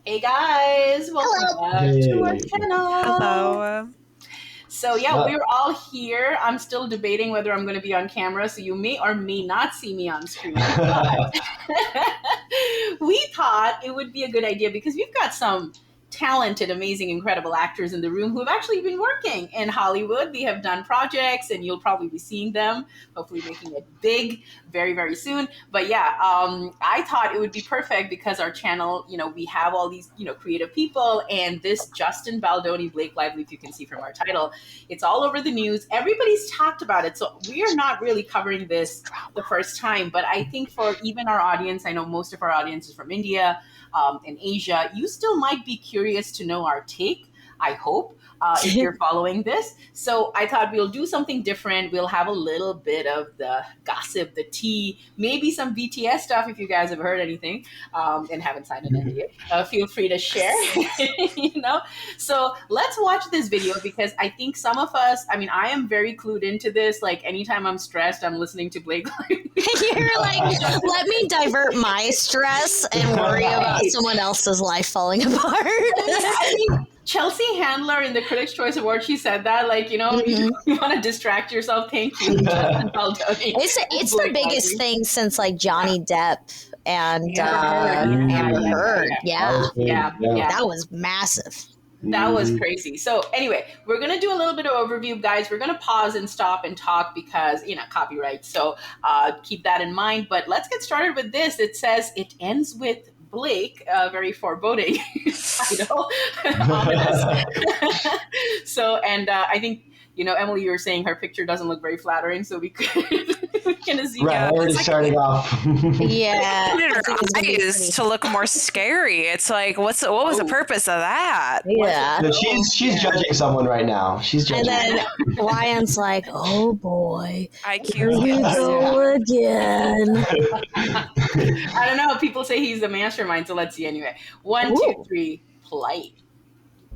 Hey guys, welcome back to our channel. Hello. So yeah, we're all here. I'm still debating whether I'm going to be on camera, so you may or may not see me on screen. But we thought it would be a good idea because we've got some talented, amazing, incredible actors in the room who have actually been working in Hollywood. They have done projects, and you'll probably be seeing them, hopefully making it big very, very soon. But yeah, I thought it would be perfect because our channel, we have all these, creative people, and this Justin Baldoni, Blake Lively, if you can see from our title, it's all over the news. Everybody's talked about it. So we are not really covering this the first time, but I think for even our audience, I know most of our audience is from India and Asia, you still might be curious to know our take. I hope, if you're following this. So I thought we'll do something different. We'll have a little bit of the gossip, the tea, maybe some BTS stuff if you guys have heard anything and haven't signed an NDA. Feel free to share, So let's watch this video because I think some of us, I am very clued into this. Like anytime I'm stressed, I'm listening to Blake. You're like, let me divert my stress and worry about someone else's life falling apart. Chelsea Handler in the Critics' Choice Award, she said that, you want to distract yourself. Thank you. It's the biggest thing since Johnny Depp and Amber Heard. Yeah, that was massive. That was crazy. So anyway, we're going to do a little bit of overview, guys. We're going to pause and stop and talk because, copyright. So keep that in mind. But let's get started with this. It says it ends with Blake, very foreboding title. So, and I think, Emily, you were saying her picture doesn't look very flattering, so we can assume. Right, already starting off. Yeah. Her eyes to look more scary. It's like, what was the purpose of that? Yeah. So she's judging someone right now. She's judging. And then Ryan's like, oh boy, here IQ. you go again. I don't know. People say he's the mastermind, so let's see anyway. 1, 2, 3, play.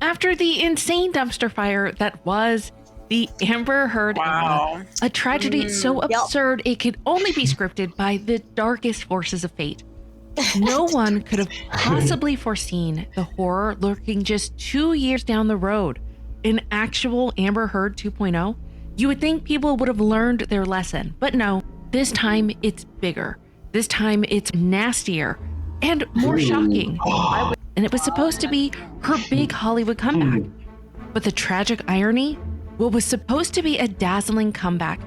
After the insane dumpster fire that was the Amber Heard era, a tragedy so absurd it could only be scripted by the darkest forces of fate. No one could have possibly foreseen the horror lurking just 2 years down the road. An actual Amber Heard 2.0? You would think people would have learned their lesson, but no, this time it's bigger. This time it's nastier and more shocking. And it was supposed to be her big Hollywood comeback. But the tragic irony, what was supposed to be a dazzling comeback,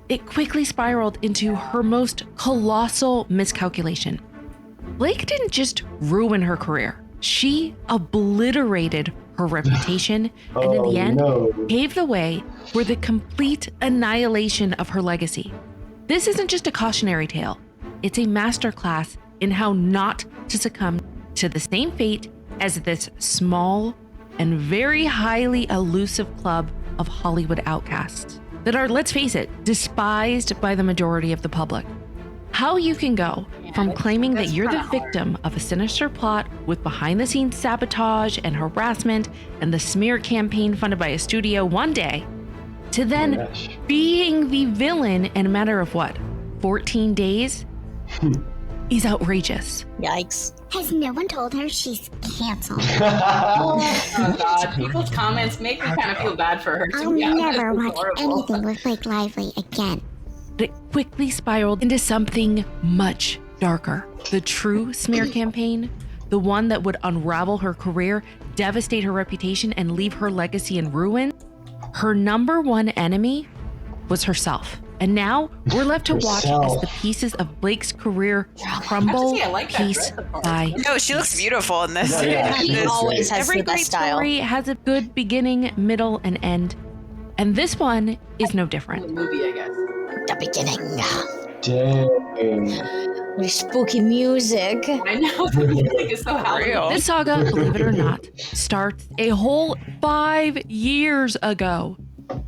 it quickly spiraled into her most colossal miscalculation. Blake didn't just ruin her career. She obliterated her reputation and in the end paved the way for the complete annihilation of her legacy. This isn't just a cautionary tale. It's a masterclass in how not to succumb to the same fate as this small and very highly elusive club of Hollywood outcasts that are, let's face it, despised by the majority of the public. How you can go from claiming that you're the victim of a sinister plot with behind-the-scenes sabotage and harassment and the smear campaign funded by a studio one day to then being the villain in a matter of 14 days is outrageous. Yikes. Has no one told her she's canceled? Oh God, people's comments make me kind of feel bad for her. I'll never watch anything with Blake Lively again. But it quickly spiraled into something much darker. The true smear campaign, the one that would unravel her career, devastate her reputation, and leave her legacy in ruin. Her number one enemy was herself. And now we're left to watch as the pieces of Blake's career crumble piece by No, she looks beautiful in this. She always has Every the great best style. story has a good beginning, middle, and end. And this one is no different. The movie, I guess. The beginning. Dang. With spooky music. I know, the music is so Halloween. This saga, believe it or not, starts a whole 5 years ago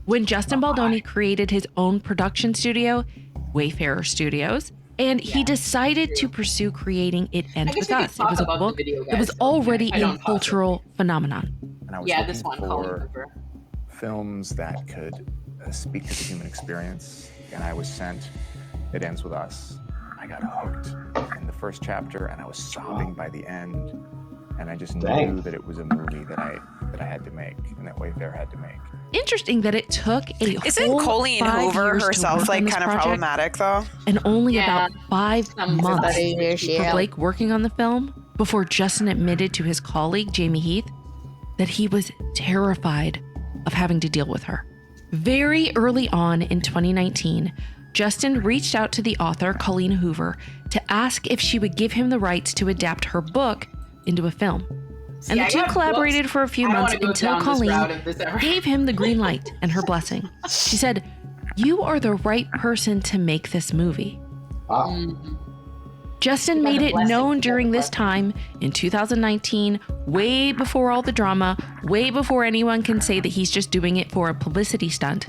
when Justin Baldoni created his own production studio, Wayfarer Studios, and he decided to pursue creating It Ends With Us. It was a book that was already a cultural phenomenon. And I was This one, for films that could speak to the human experience, and I was sent It Ends With Us. I got hooked in the first chapter, and I was sobbing by the end. And I just knew that it was a movie that I had to make, and that Wayfair had to make. Interesting that it took a Isn't whole Colleen 5 Hoover years to herself work like on this kind of project, problematic though? and only about 5 months Yeah. for Blake working on the film before Justin admitted to his colleague Jamie Heath that he was terrified of having to deal with her. Very early on in 2019, Justin reached out to the author Colleen Hoover to ask if she would give him the rights to adapt her book into a film. And the two collaborated for a few months until Colleen gave him the green light and her blessing. She said, "You are the right person to make this movie." Justin made it known during this time in 2019, way before all the drama, way before anyone can say that he's just doing it for a publicity stunt.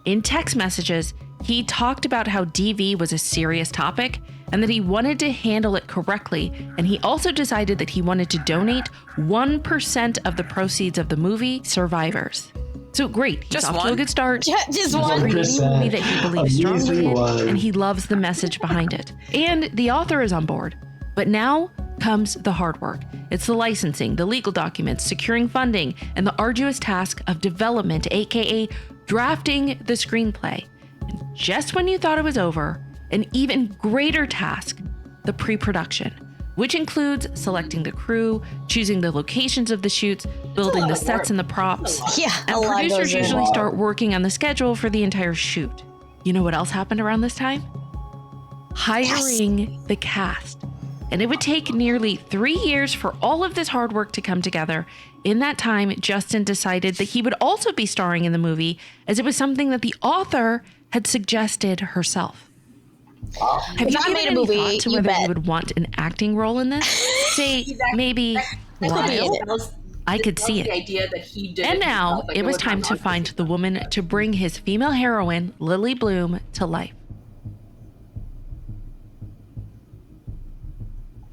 In text messages, he talked about how DV was a serious topic and that he wanted to handle it correctly. And he also decided that he wanted to donate 1% of the proceeds of the movie survivors. So great, he's Just off to one? a good start. Just one. Creating a movie that he believes strongly in, one. and he loves the message behind it. And the author is on board. But now comes the hard work. It's the licensing, the legal documents, securing funding, and the arduous task of development, aka drafting the screenplay. And just when you thought it was over, an even greater task, the pre-production, which includes selecting the crew, choosing the locations of the shoots, building the sets and the props. Yeah, And producers usually start working on the schedule for the entire shoot. You know what else happened around this time? Hiring the cast. And it would take nearly 3 years for all of this hard work to come together. In that time, Justin decided that he would also be starring in the movie, as it was something that the author had suggested herself. Have you given any thought to whether you would want an acting role in this? Say, maybe Lyle? I could see it. The idea that he did And now it was time to find the woman to bring his female heroine, Lily Bloom, to life.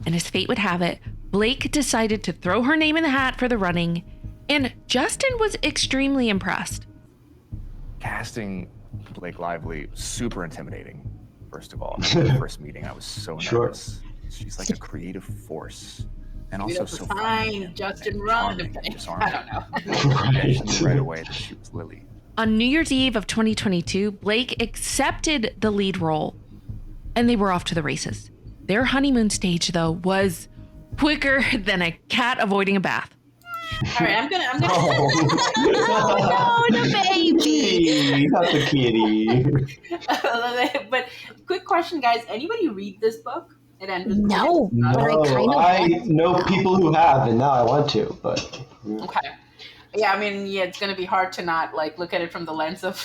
And as fate would have it, Blake decided to throw her name in the hat for the running, and Justin was extremely impressed. Casting Blake Lively, super intimidating. First of all, the first meeting, I was so nervous. She's like a creative force, and also so funny. Justin run. I don't know. I knew right away that she was Lily. On New Year's Eve of 2022, Blake accepted the lead role, and they were off to the races. Their honeymoon stage, though, was quicker than a cat avoiding a bath. All right, I'm gonna. Oh no, the baby. Not the kitty. But quick question, guys. Anybody read this book? It ended. No, but I know people who have, and now I want to. But okay. Yeah, I mean, it's going to be hard to not like look at it from the lens of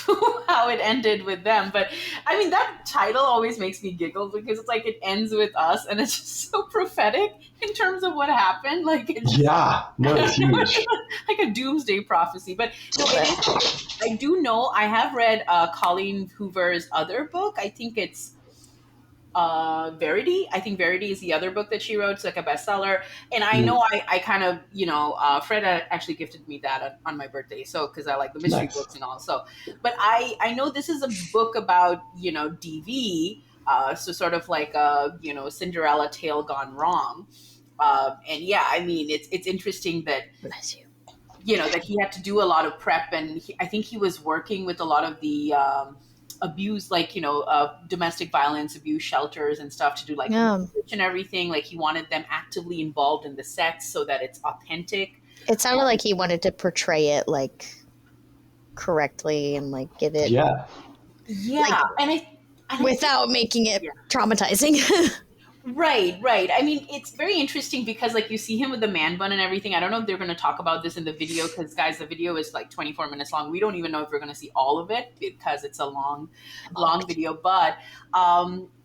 how it ended with them. But I mean, that title always makes me giggle because it's like it ends with us, and it's just so prophetic in terms of what happened. Like, it's it's huge. like a doomsday prophecy. But no, I do know I have read Colleen Hoover's other book. I think it's Verity. I think Verity is the other book that she wrote. It's like a bestseller. And I know I kind of, Fred actually gifted me that on my birthday. So, cause I like the mystery books and all. So, but I know this is a book about, DV. So sort of like a, Cinderella tale gone wrong. And yeah, I mean, it's interesting that, Bless you. That he had to do a lot of prep, and I think he was working with a lot of the, abuse, like domestic violence abuse shelters and stuff to do like research and everything. Like he wanted them actively involved in the sets so that it's authentic. It sounded like he wanted to portray it like correctly and like give it like, and without making it traumatizing. Right. I mean, it's very interesting because like you see him with the man bun and everything. I don't know if they're going to talk about this in the video because, guys, the video is like 24 minutes long. We don't even know if we're going to see all of it because it's a long video. But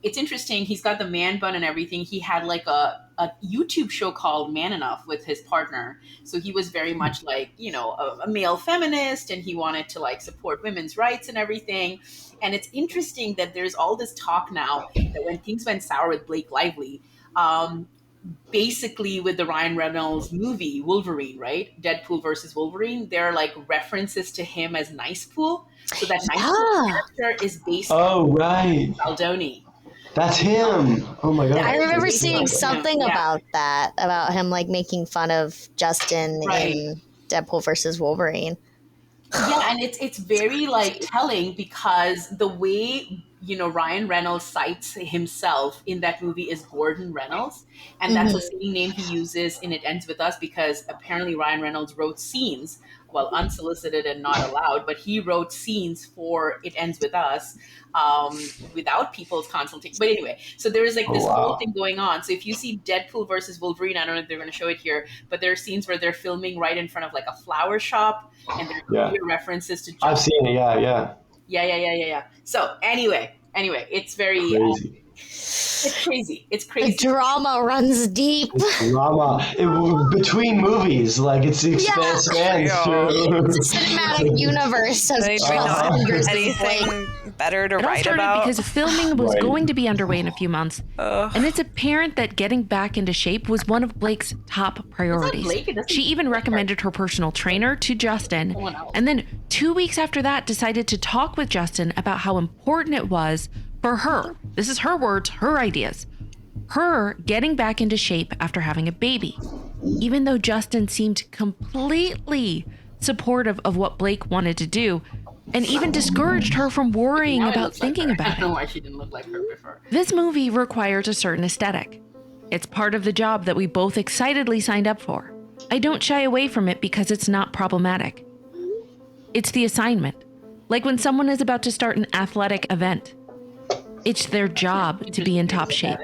it's interesting. He's got the man bun and everything. He had like a YouTube show called Man Enough with his partner. So he was very much like, a male feminist, and he wanted to like support women's rights and everything. And it's interesting that there's all this talk now that when things went sour with Blake Lively, basically with the Ryan Reynolds movie, Wolverine, right? Deadpool versus Wolverine, there are like references to him as Nice Pool. So that Nice Pool character is based on Baldoni. That's him. Oh my god. I remember seeing something about that, about him like making fun of Justin in Deadpool versus Wolverine. Yeah, and it's very like telling because the way Ryan Reynolds cites himself in that movie is Gordon Reynolds, and that's the same name he uses in It Ends With Us because apparently Ryan Reynolds wrote scenes, well, unsolicited and not allowed, but he wrote scenes for It Ends With Us without people's consultation. But anyway, so there's like this whole thing going on. So if you see Deadpool versus Wolverine, I don't know if they're going to show it here, but there are scenes where they're filming right in front of like a flower shop, and there are clear references to. I've seen it. Yeah. So anyway, it's very crazy. It's crazy. It's crazy. The drama runs deep. Between movies, like it spans through. It's a cinematic universe of anything better to write about. Because filming was going to be underway in a few months, and it's apparent that getting back into shape was one of Blake's top priorities. She even recommended her personal trainer to Justin, and then 2 weeks after that decided to talk with Justin about how important it was for her. This is her words, her ideas. Her getting back into shape after having a baby. Even though Justin seemed completely supportive of what Blake wanted to do, and even discouraged her from worrying about thinking about it. I don't know why she didn't look like her before. This movie requires a certain aesthetic. It's part of the job that we both excitedly signed up for. I don't shy away from it because it's not problematic. It's the assignment. Like when someone is about to start an athletic event. It's their job to be in top shape.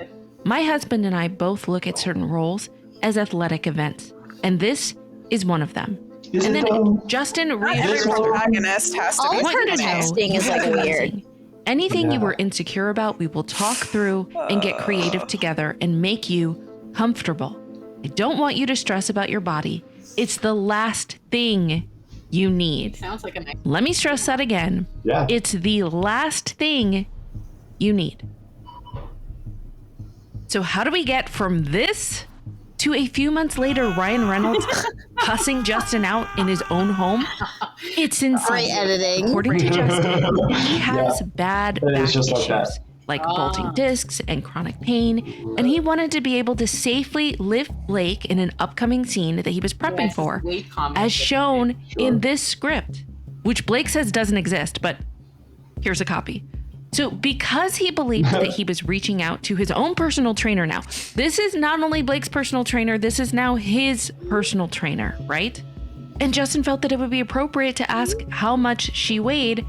My husband and I both look at certain roles as athletic events, and this is one of them. And then Justin reiterates protagonist has to be. All her texting is like weird. Anything you were insecure about, we will talk through and get creative together and make you comfortable. I don't want you to stress about your body. It's the last thing you need. Sounds like a nice. Let me stress that again. Yeah. It's the last thing you need. So how do we get from this to a few months later Ryan Reynolds cussing Justin out in his own home? It's insane. Great editing. According to Justin, he has bad back issues, like bulging discs and chronic pain, and he wanted to be able to safely lift Blake in an upcoming scene that he was prepping for, as shown in this script, which Blake says doesn't exist, but here's a copy. So because he believed that he was reaching out to his own personal trainer now, this is not only Blake's personal trainer, this is now his personal trainer, right? And Justin felt that it would be appropriate to ask how much she weighed.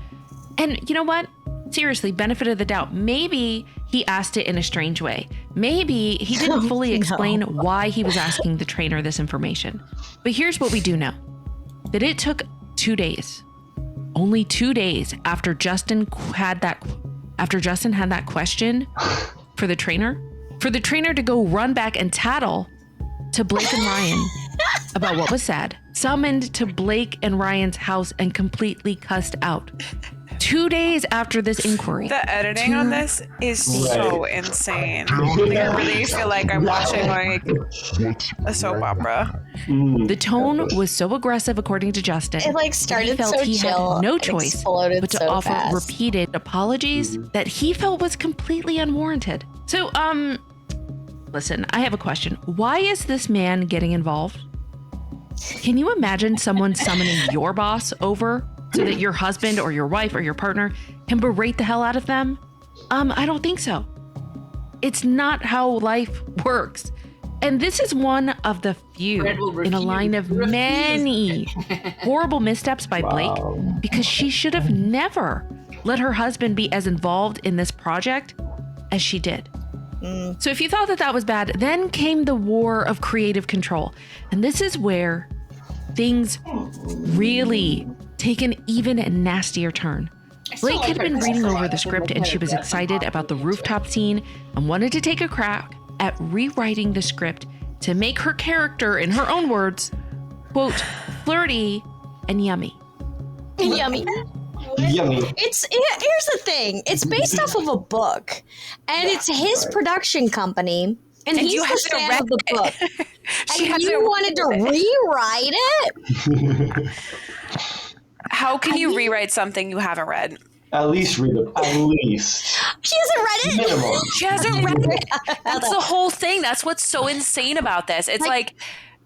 And you know what? Seriously, benefit of the doubt. Maybe he asked it in a strange way. Maybe he didn't fully explain why he was asking the trainer this information. But here's what we do know. That it took 2 days. Only 2 days after Justin had that question for the trainer to go run back and tattle to Blake and Ryan about what was said, summoned to Blake and Ryan's house and completely cussed out. 2 days after this inquiry. The editing on this is so insane. I really feel like I'm watching like a soap opera. The tone was so aggressive, according to Justin. It like started he felt so he chill. had no choice but to offer repeated apologies that he felt was completely unwarranted. So, listen, I have a question. Why is this man getting involved? Can you imagine someone summoning your boss over so that your husband or your wife or your partner can berate the hell out of them? I don't think so. It's not how life works. And this is one of the few in a line of many horrible missteps by Blake, because she should have never let her husband be as involved in this project as she did. So if you thought that was bad, then came the war of creative control. And this is where things really take an even nastier turn. Blake had been reading over the script and she was excited about the rooftop scene and wanted to take a crack at rewriting the script to make her character, in her own words, quote, flirty and yummy. Yummy. Here's the thing. It's based off of a book, and it's his production company, and he's the fan of the book. And you wanted to rewrite it? How can you rewrite something you haven't read? At least read it. At least. She hasn't read it. Minimum. She hasn't read it. That's the whole thing. That's what's so insane about this. It's like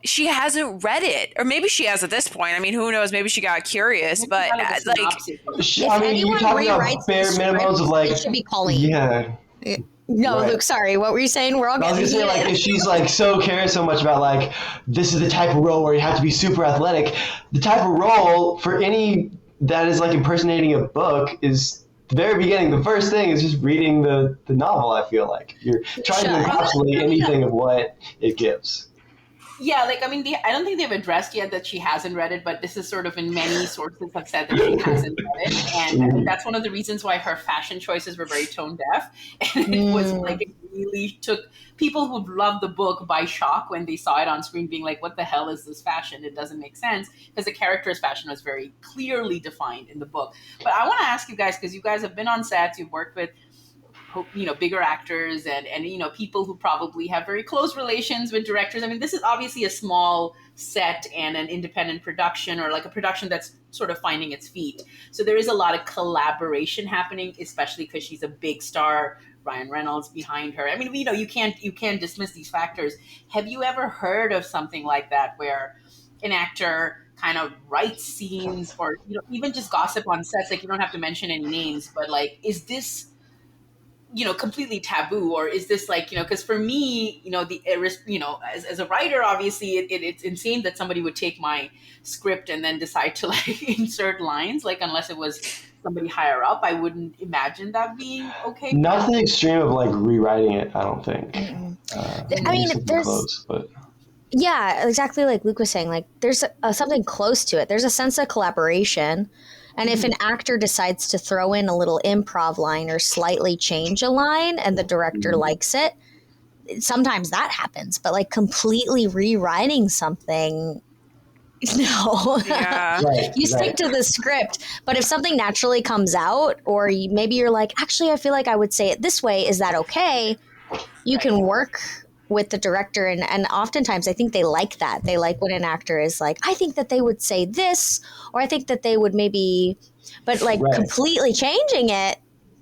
she hasn't read it, or maybe she has at this point. I mean, who knows? Maybe she got curious, but you're talking about bare minimums of like. It should be Colleen. Yeah. No, right. Luke, sorry. What were you saying? We're all getting. I was gonna say, like, if she's like cares so much about like this is the type of role where you have to be super athletic. The type of role for any that is like impersonating a book is the very beginning. The first thing is just reading the novel. I feel like you're trying to encapsulate anything of what it gives. Yeah, like, I mean, I don't think they've addressed yet that she hasn't read it, but this is sort of in many sources have said that she hasn't read it. And that's one of the reasons why her fashion choices were very tone deaf. And it was like, it really took people who loved the book by shock when they saw it on screen being like, what the hell is this fashion? It doesn't make sense, because the character's fashion was very clearly defined in the book. But I want to ask you guys, because you guys have been on sets, you've worked with bigger actors and people who probably have very close relations with directors. I mean, this is obviously a small set and an independent production, or like a production that's sort of finding its feet. So there is a lot of collaboration happening, especially because she's a big star. Ryan Reynolds behind her. I mean, you can't dismiss these factors. Have you ever heard of something like that where an actor kind of writes scenes, or even just gossip on sets? Like, you don't have to mention any names, but like, is this completely taboo, or is this like, because for me, as a writer, obviously it's insane that somebody would take my script and then decide to like insert lines, like, unless it was somebody higher up, I wouldn't imagine that being okay. Not the extreme of like rewriting it, I don't think. I mean, there's close, but yeah, exactly like Luke was saying, like there's something close to it. There's a sense of collaboration. And if an actor decides to throw in a little improv line or slightly change a line and the director likes it, sometimes that happens. But like completely rewriting something, no. Yeah. You stick to the script. But if something naturally comes out, or maybe you're like, actually, I feel like I would say it this way. Is that okay? You can work with the director, and oftentimes I think they like that. They like when an actor is like, I think that they would say this, or I think that they would maybe, but like completely changing it.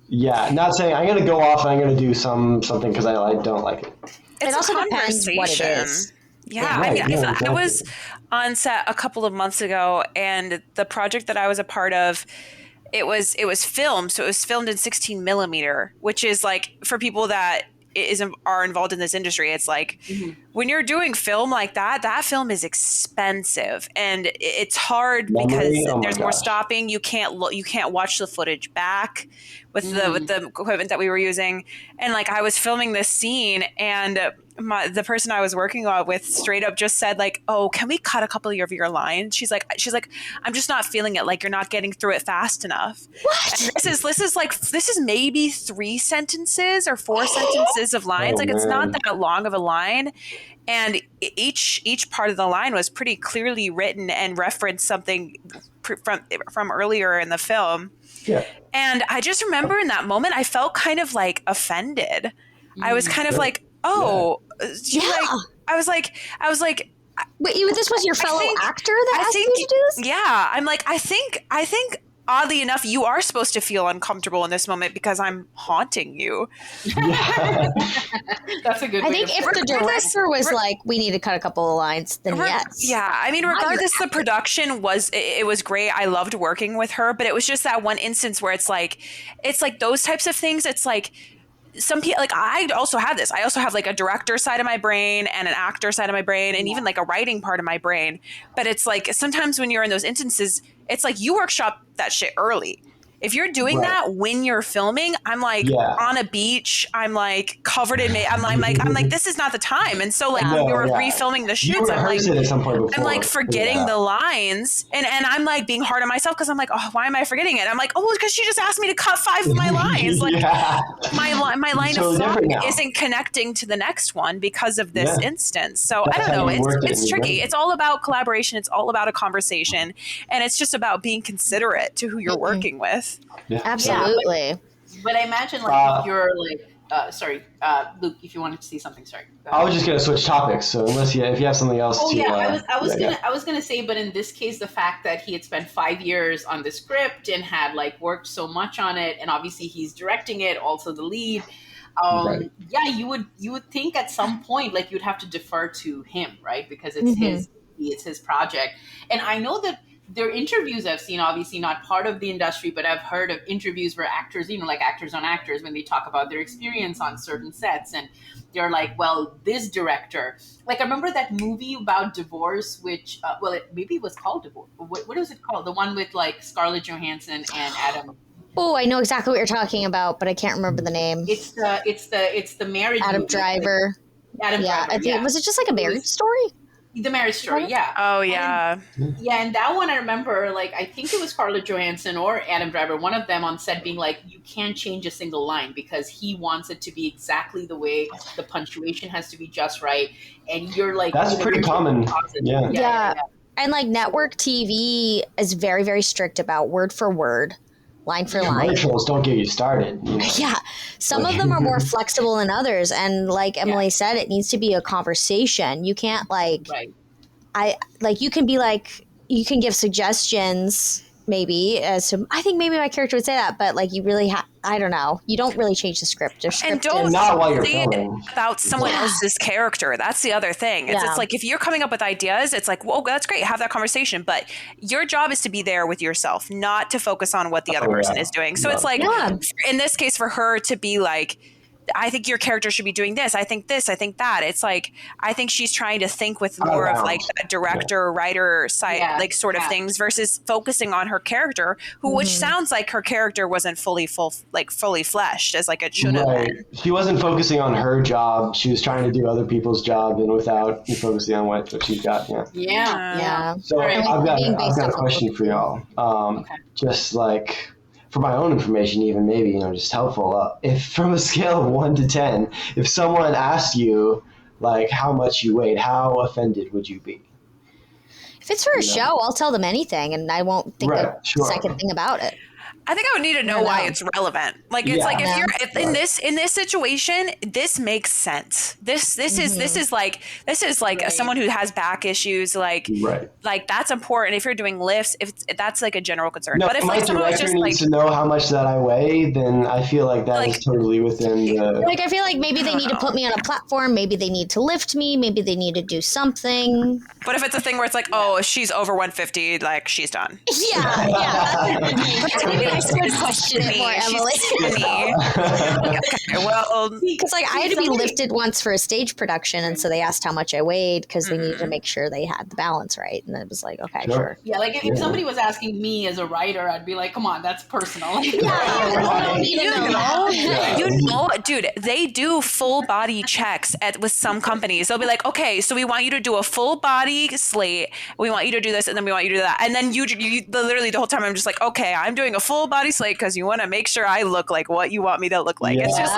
Yeah, not saying I'm going to go off and I'm going to do something because I don't like it. It also depends what it is. Yeah, right. I mean, exactly. I was on set a couple of months ago, and the project that I was a part of, it was filmed. So it was filmed in 16 millimeter, which is like, for people that are involved in this industry, it's like when you're doing film like that film is expensive, and it's hard because there's more stopping. You can't watch the footage back with the equipment that we were using. And like, I was filming this scene, and the person I was working with straight up just said like, oh, can we cut a couple of your lines? She's like, I'm just not feeling it. Like, you're not getting through it fast enough. What? And this is maybe 3 sentences or 4 sentences of lines. It's not that long of a line. And each part of the line was pretty clearly written and referenced something from earlier in the film. Yeah. And I just remember in that moment, I felt kind of like offended. I was kind of like, oh, I was like, wait, this was your fellow actor that asked you to do this? Yeah. I'm like, I think oddly enough, you are supposed to feel uncomfortable in this moment because I'm haunting you. That's a good. I think if the director was like, we need to cut a couple of lines, then yes. Yeah, I mean, regardless, the production was great. I loved working with her, but it was just that one instance where it's like those types of things. It's like, some people, like, I also have this. I also have like a director side of my brain and an actor side of my brain, and even like a writing part of my brain. But it's like, sometimes when you're in those instances, it's like you workshop that shit early. If you're doing that when you're filming, I'm like on a beach, I'm like covered in I'm like, this is not the time. And so like when we were refilming the shoots, I'm like forgetting the lines, and I'm like being hard on myself because I'm like, oh, why am I forgetting it? I'm like, oh, because she just asked me to cut 5 of my lines. Like my line of thought isn't connecting to the next one because of this instance. So I don't know. It's tricky. It's all about collaboration. It's all about a conversation, and it's just about being considerate to who you're working with. Yeah. Absolutely. But I imagine, like, if you're like Luke, if you wanted to say something, sorry. I was just gonna switch topics, so if you have something else. I was gonna say, but in this case, the fact that he had spent 5 years on the script and had like worked so much on it, and obviously he's directing it, also the lead. Yeah, you would think at some point like you'd have to defer to him, right? Because it's his project, and I know that. There are interviews I've seen, obviously not part of the industry, but I've heard of interviews where actors, like actors on actors, when they talk about their experience on certain sets, and they're like, well, this director, like I remember that movie about divorce, which, maybe it was called Divorce. What was it called? The one with like Scarlett Johansson and Adam. Oh, I know exactly what you're talking about, but I can't remember the name. It's the marriage. Adam movie. Driver. Driver. I think, was it just like a marriage story? The Marriage Story, yeah. Oh, yeah. And that one I remember, like, I think it was Scarlett Johansson or Adam Driver, one of them on set being like, you can't change a single line because he wants it to be exactly the way the punctuation has to be just right. And you're like... That's pretty common. Yeah. And like network TV is very, very strict about word for word. Line for line. Commercials don't get you started. Yeah. Some of them are more flexible than others. And like Emily said, it needs to be a conversation. You can't like, you can be like, you can give suggestions maybe as to, I think maybe my character would say that, but like you really I don't know. You don't really change the script. And don't say it about someone else's character. That's the other thing. It's like if you're coming up with ideas, it's like, well, that's great. Have that conversation. But your job is to be there with yourself, not to focus on what the other person is doing. So it's like, in this case, for her to be like, I think your character should be doing this. I think this. I think that. It's like, I think she's trying to think with more of like a director, writer side, like sort of things versus focusing on her character, which sounds like her character wasn't fully fleshed as like it should have been. She wasn't focusing on her job. She was trying to do other people's job and without focusing on what she's got. Yeah. So I've got a question for y'all. Just like, for my own information, even maybe, just helpful. If from a scale of 1 to 10, if someone asked you like how much you weighed, how offended would you be? If it's for a show, I'll tell them anything, and I won't think a second thing about it. I think I would need to know why it's relevant. Like it's like if in this situation, this makes sense. This is like someone who has back issues. Like that's important. If you're doing lifts, if that's like a general concern. No, but if my like someone director just needs to know how much that I weigh, then I feel like that is totally within the. Like I feel like maybe they need to put me on a platform. Maybe they need to lift me. Maybe they need to do something. But if it's a thing where it's like, oh, if she's over 150, like she's done. That's a good question for Emily. Well, because like I had to be lifted once for a stage production, and so they asked how much I weighed because they needed to make sure they had the balance right, and it was like, okay, sure. Yeah, like if somebody was asking me as a writer, I'd be like, come on, that's personal. You know, dude, they do full body checks with some companies. They'll be like, okay, so we want you to do a full body slate. We want you to do this, and then we want you to do that, and then you literally the whole time I'm just like, okay, I'm doing a full body slate because you want to make sure I look like what you want me to look like. It's just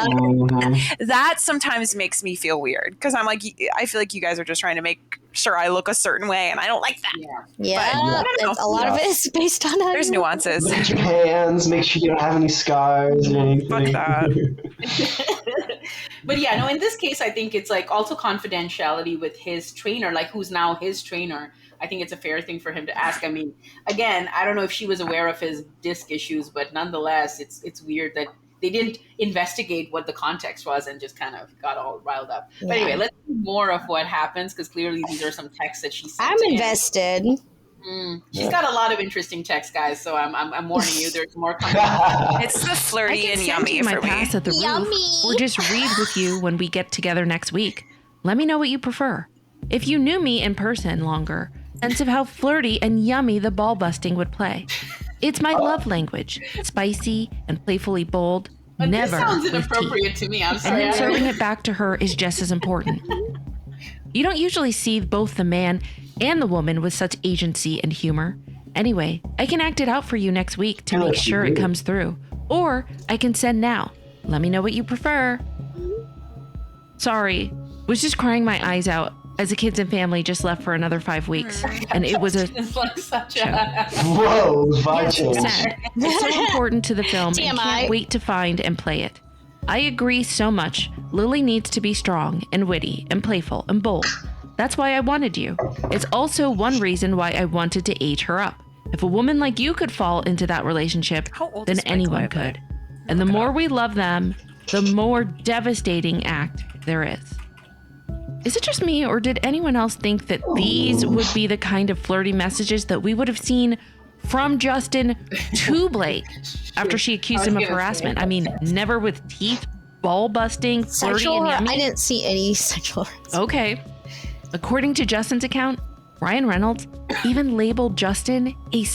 that sometimes makes me feel weird because I'm like, I feel like you guys are just trying to make sure I look a certain way, and I don't like that. A lot of it is based on there's nuances. Look at your hands, make sure you don't have any scars or anything. Fuck that. But yeah, no, in this case, I think it's like also confidentiality with his trainer, like who's now his trainer. I think it's a fair thing for him to ask. I mean, again, I don't know if she was aware of his disc issues, but nonetheless, it's weird that they didn't investigate what the context was and just kind of got all riled up. Yeah. But anyway, let's see more of what happens because clearly these are some texts that she sent. I'm invested. She's got a lot of interesting texts, guys. So I'm warning you. There's more coming. It's the flirty and yummy for me. Pass at the roof, or just read with you when we get together next week. Let me know what you prefer. If you knew me in person longer, sense of how flirty and yummy the ball busting would play. It's my love language, spicy and playfully bold. But never. This sounds inappropriate to me. I'm sorry. And serving it back to her is just as important. You don't usually see both the man and the woman with such agency and humor. Anyway, I can act it out for you next week to make sure it comes through. Or I can send now. Let me know what you prefer. Sorry, was just crying my eyes out as the kids and family just left for another 5 weeks. And it was it's like such a... Whoa, vibe change. It's so important to the film and can't wait to find and play it. I agree so much. Lily needs to be strong and witty and playful and bold. That's why I wanted you. It's also one reason why I wanted to age her up. If a woman like you could fall into that relationship, then anyone could. And the more we love them, the more devastating act there is. Is it just me, or did anyone else think that these would be the kind of flirty messages that we would have seen from Justin to Blake after she accused him of harassment? I mean, never with teeth, ball busting, flirty and yummy. I didn't see any sexual harassment. Okay. According to Justin's account, Ryan Reynolds even labeled Justin a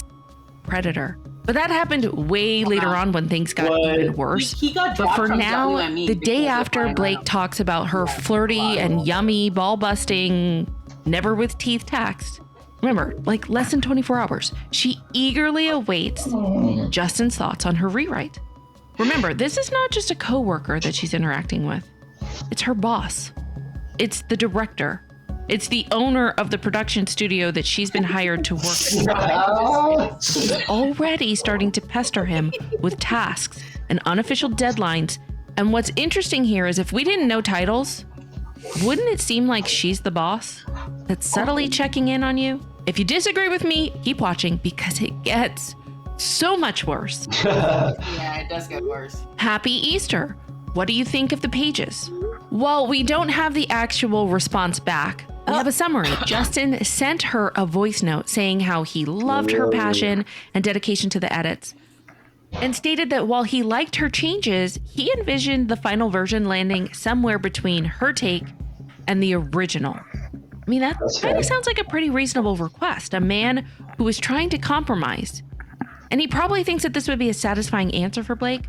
predator. But that happened way later on when things got even worse. He got but for now, WME the day after Blake talks about her flirty and yummy, ball-busting, never with teeth text, remember, like less than 24 hours, she eagerly awaits Justin's thoughts on her rewrite. Remember, this is not just a coworker that she's interacting with. It's her boss. It's the director. It's the owner of the production studio that she's been hired to work for. She's already starting to pester him with tasks and unofficial deadlines. And what's interesting here is if we didn't know titles, wouldn't it seem like she's the boss that's subtly checking in on you? If you disagree with me, keep watching because it gets so much worse. Yeah, it does get worse. Happy Easter. What do you think of the pages? Well, we don't have the actual response back. We have a summary. Justin sent her a voice note saying how he loved her passion and dedication to the edits and stated that while he liked her changes, he envisioned the final version landing somewhere between her take and the original. I mean, that kind of sounds like a pretty reasonable request. A man who was trying to compromise. And he probably thinks that this would be a satisfying answer for Blake,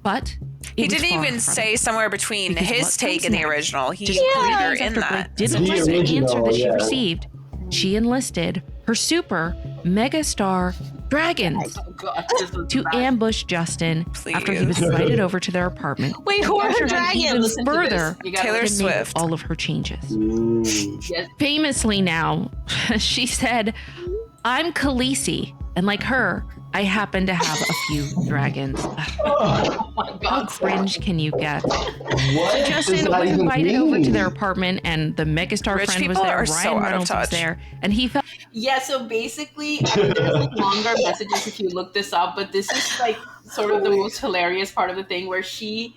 but he didn't even say somewhere between his take and the original. He included her in that. Blake didn't like the answer that she received. She enlisted her super mega star dragons to ambush Justin after he was invited over to their apartment. Wait, who are her dragons? Even further, Taylor Swift. All of her changes. Famously now, she said, "I'm Khaleesi, and like her, I happen to have a few dragons." Oh my God. How cringe can you get? What? Justin was invited over to their apartment and the megastar Rich friend was people there. are Ryan so out of Reynolds was touch. there. And he felt Yeah, so basically, there's like longer messages if you look this up, but this is like sort of the most hilarious part of the thing where she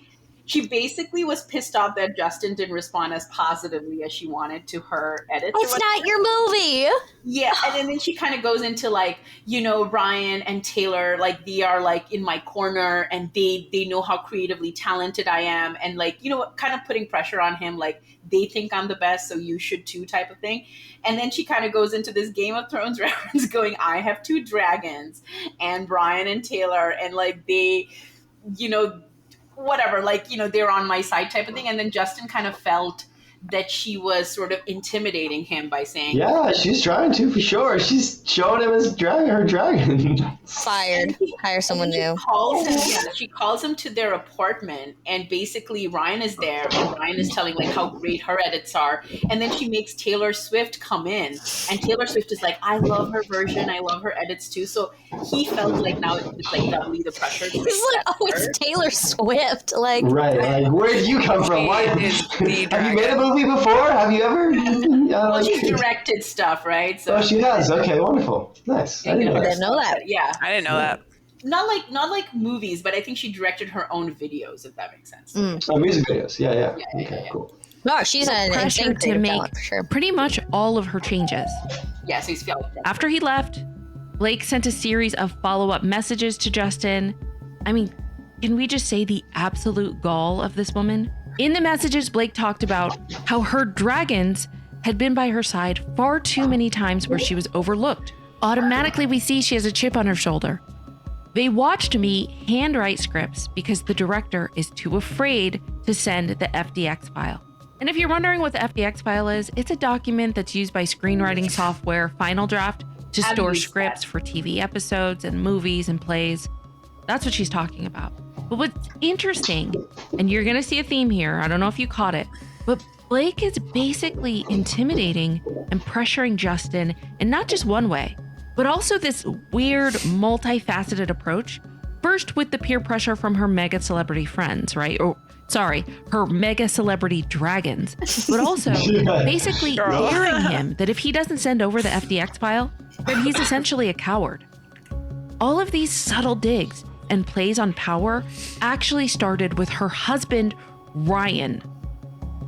basically was pissed off that Justin didn't respond as positively as she wanted to her edits. It's not your movie. Yeah, and then she kind of goes into like, you know, Ryan and Taylor, like they are like in my corner and they know how creatively talented I am and like, you know, kind of putting pressure on him, like they think I'm the best, so you should too type of thing. And then she kind of goes into this Game of Thrones reference going, I have two dragons and Brian and Taylor and like they, you know, whatever, like, you know, they're on my side type of thing. And then Justin kind of felt that she was sort of intimidating him by saying, yeah, she's trying to for sure. She's showing him his her dragon. Fired. Hire someone new. She calls him to their apartment and basically Ryan is there and Ryan is telling like how great her edits are. And then she makes Taylor Swift come in and Taylor Swift is like, I love her version. I love her edits too. So he felt like now it's like doubly the pressure. He's like, oh, it's Taylor Swift. Like, right. Like, where did you come from? Why, have you made a movie before? Have you ever? Well, she's directed stuff, right? So she has. Okay, wonderful, nice. I didn't know that. Yeah, I didn't know that. Not like movies, but I think she directed her own videos, if that makes sense. Oh, music videos. Yeah. Okay, cool. No, she's an pressure to make pretty much all of her changes. Yeah, so he's feeling that. After he left, Blake sent a series of follow-up messages to Justin. I mean, can we just say the absolute gall of this woman? In the messages, Blake talked about how her dragons had been by her side far too many times where she was overlooked. Automatically, we see she has a chip on her shoulder. They watched me handwrite scripts because the director is too afraid to send the FDX file. And if you're wondering what the FDX file is, it's a document that's used by screenwriting software Final Draft to store scripts for TV episodes and movies and plays. That's what she's talking about. But what's interesting, and you're going to see a theme here, I don't know if you caught it, but Blake is basically intimidating and pressuring Justin in not just one way, but also this weird multifaceted approach First with the peer pressure from her mega celebrity friends, right? Her mega celebrity dragons, but also basically daring him that if he doesn't send over the FDX file, then he's essentially a coward. All of these subtle digs and plays on power actually started with her husband, Ryan.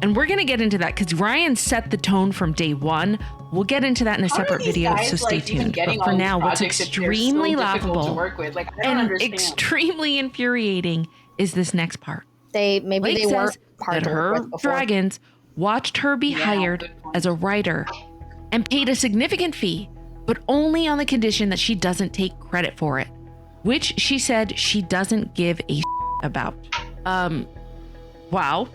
And we're going to get into that because Ryan set the tone from day one. We'll get into that in a separate video, so stay tuned. But for now, what's extremely laughable and extremely infuriating is this next part. They weren't part that her dragons watched her be hired as a writer and paid a significant fee, but only on the condition that she doesn't take credit for it, which she said she doesn't give a about. Wow.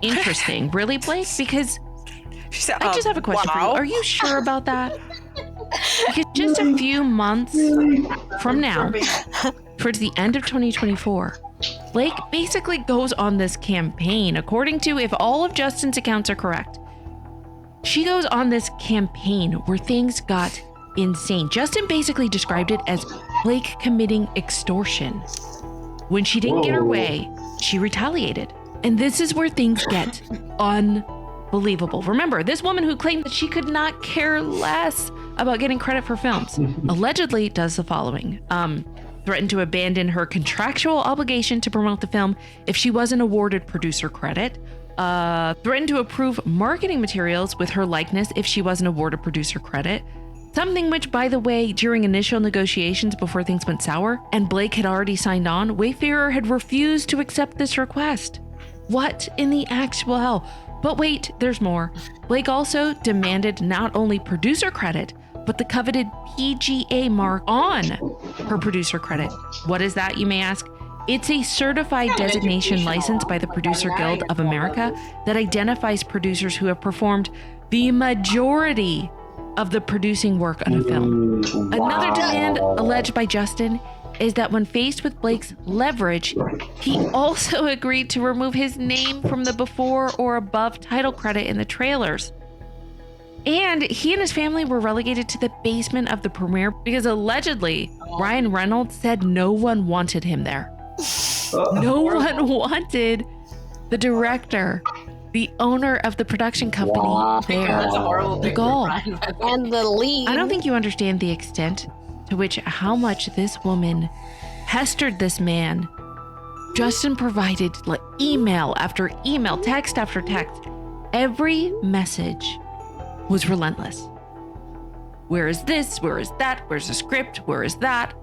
Interesting. Really, Blake? Because I just have a question for you. Are you sure about that? Because just a few months from now, towards the end of 2024, Blake basically goes on this campaign, according to, if all of Justin's accounts are correct, she goes on this campaign where things got insane. Justin basically described it as Blake committing extortion. When she didn't get her way, she retaliated. And this is where things get unbelievable. Remember, this woman who claimed that she could not care less about getting credit for films allegedly does the following. Threatened to abandon her contractual obligation to promote the film if she wasn't awarded producer credit. Threatened to approve marketing materials with her likeness if she wasn't awarded producer credit. Something which, by the way, during initial negotiations before things went sour and Blake had already signed on, Wayfarer had refused to accept this request. What in the actual hell? But wait, there's more. Blake also demanded not only producer credit, but the coveted PGA mark on her producer credit. What is that, you may ask? It's a certified designation license by the Producer Guild of America that identifies producers who have performed the majority of the producing work on a film. Another demand alleged by Justin is that when faced with Blake's leverage, he also agreed to remove his name from the before or above title credit in the trailers. And he and his family were relegated to the basement of the premiere because allegedly Ryan Reynolds said no one wanted him there. No one wanted the director, the owner of the production company there. That's a horrible the goal. And the lead. I don't think you understand the extent to which how much this woman pestered this man. Justin provided email after email, text after text. Every message was relentless. Where is this? Where is that? Where's the script? Where is that?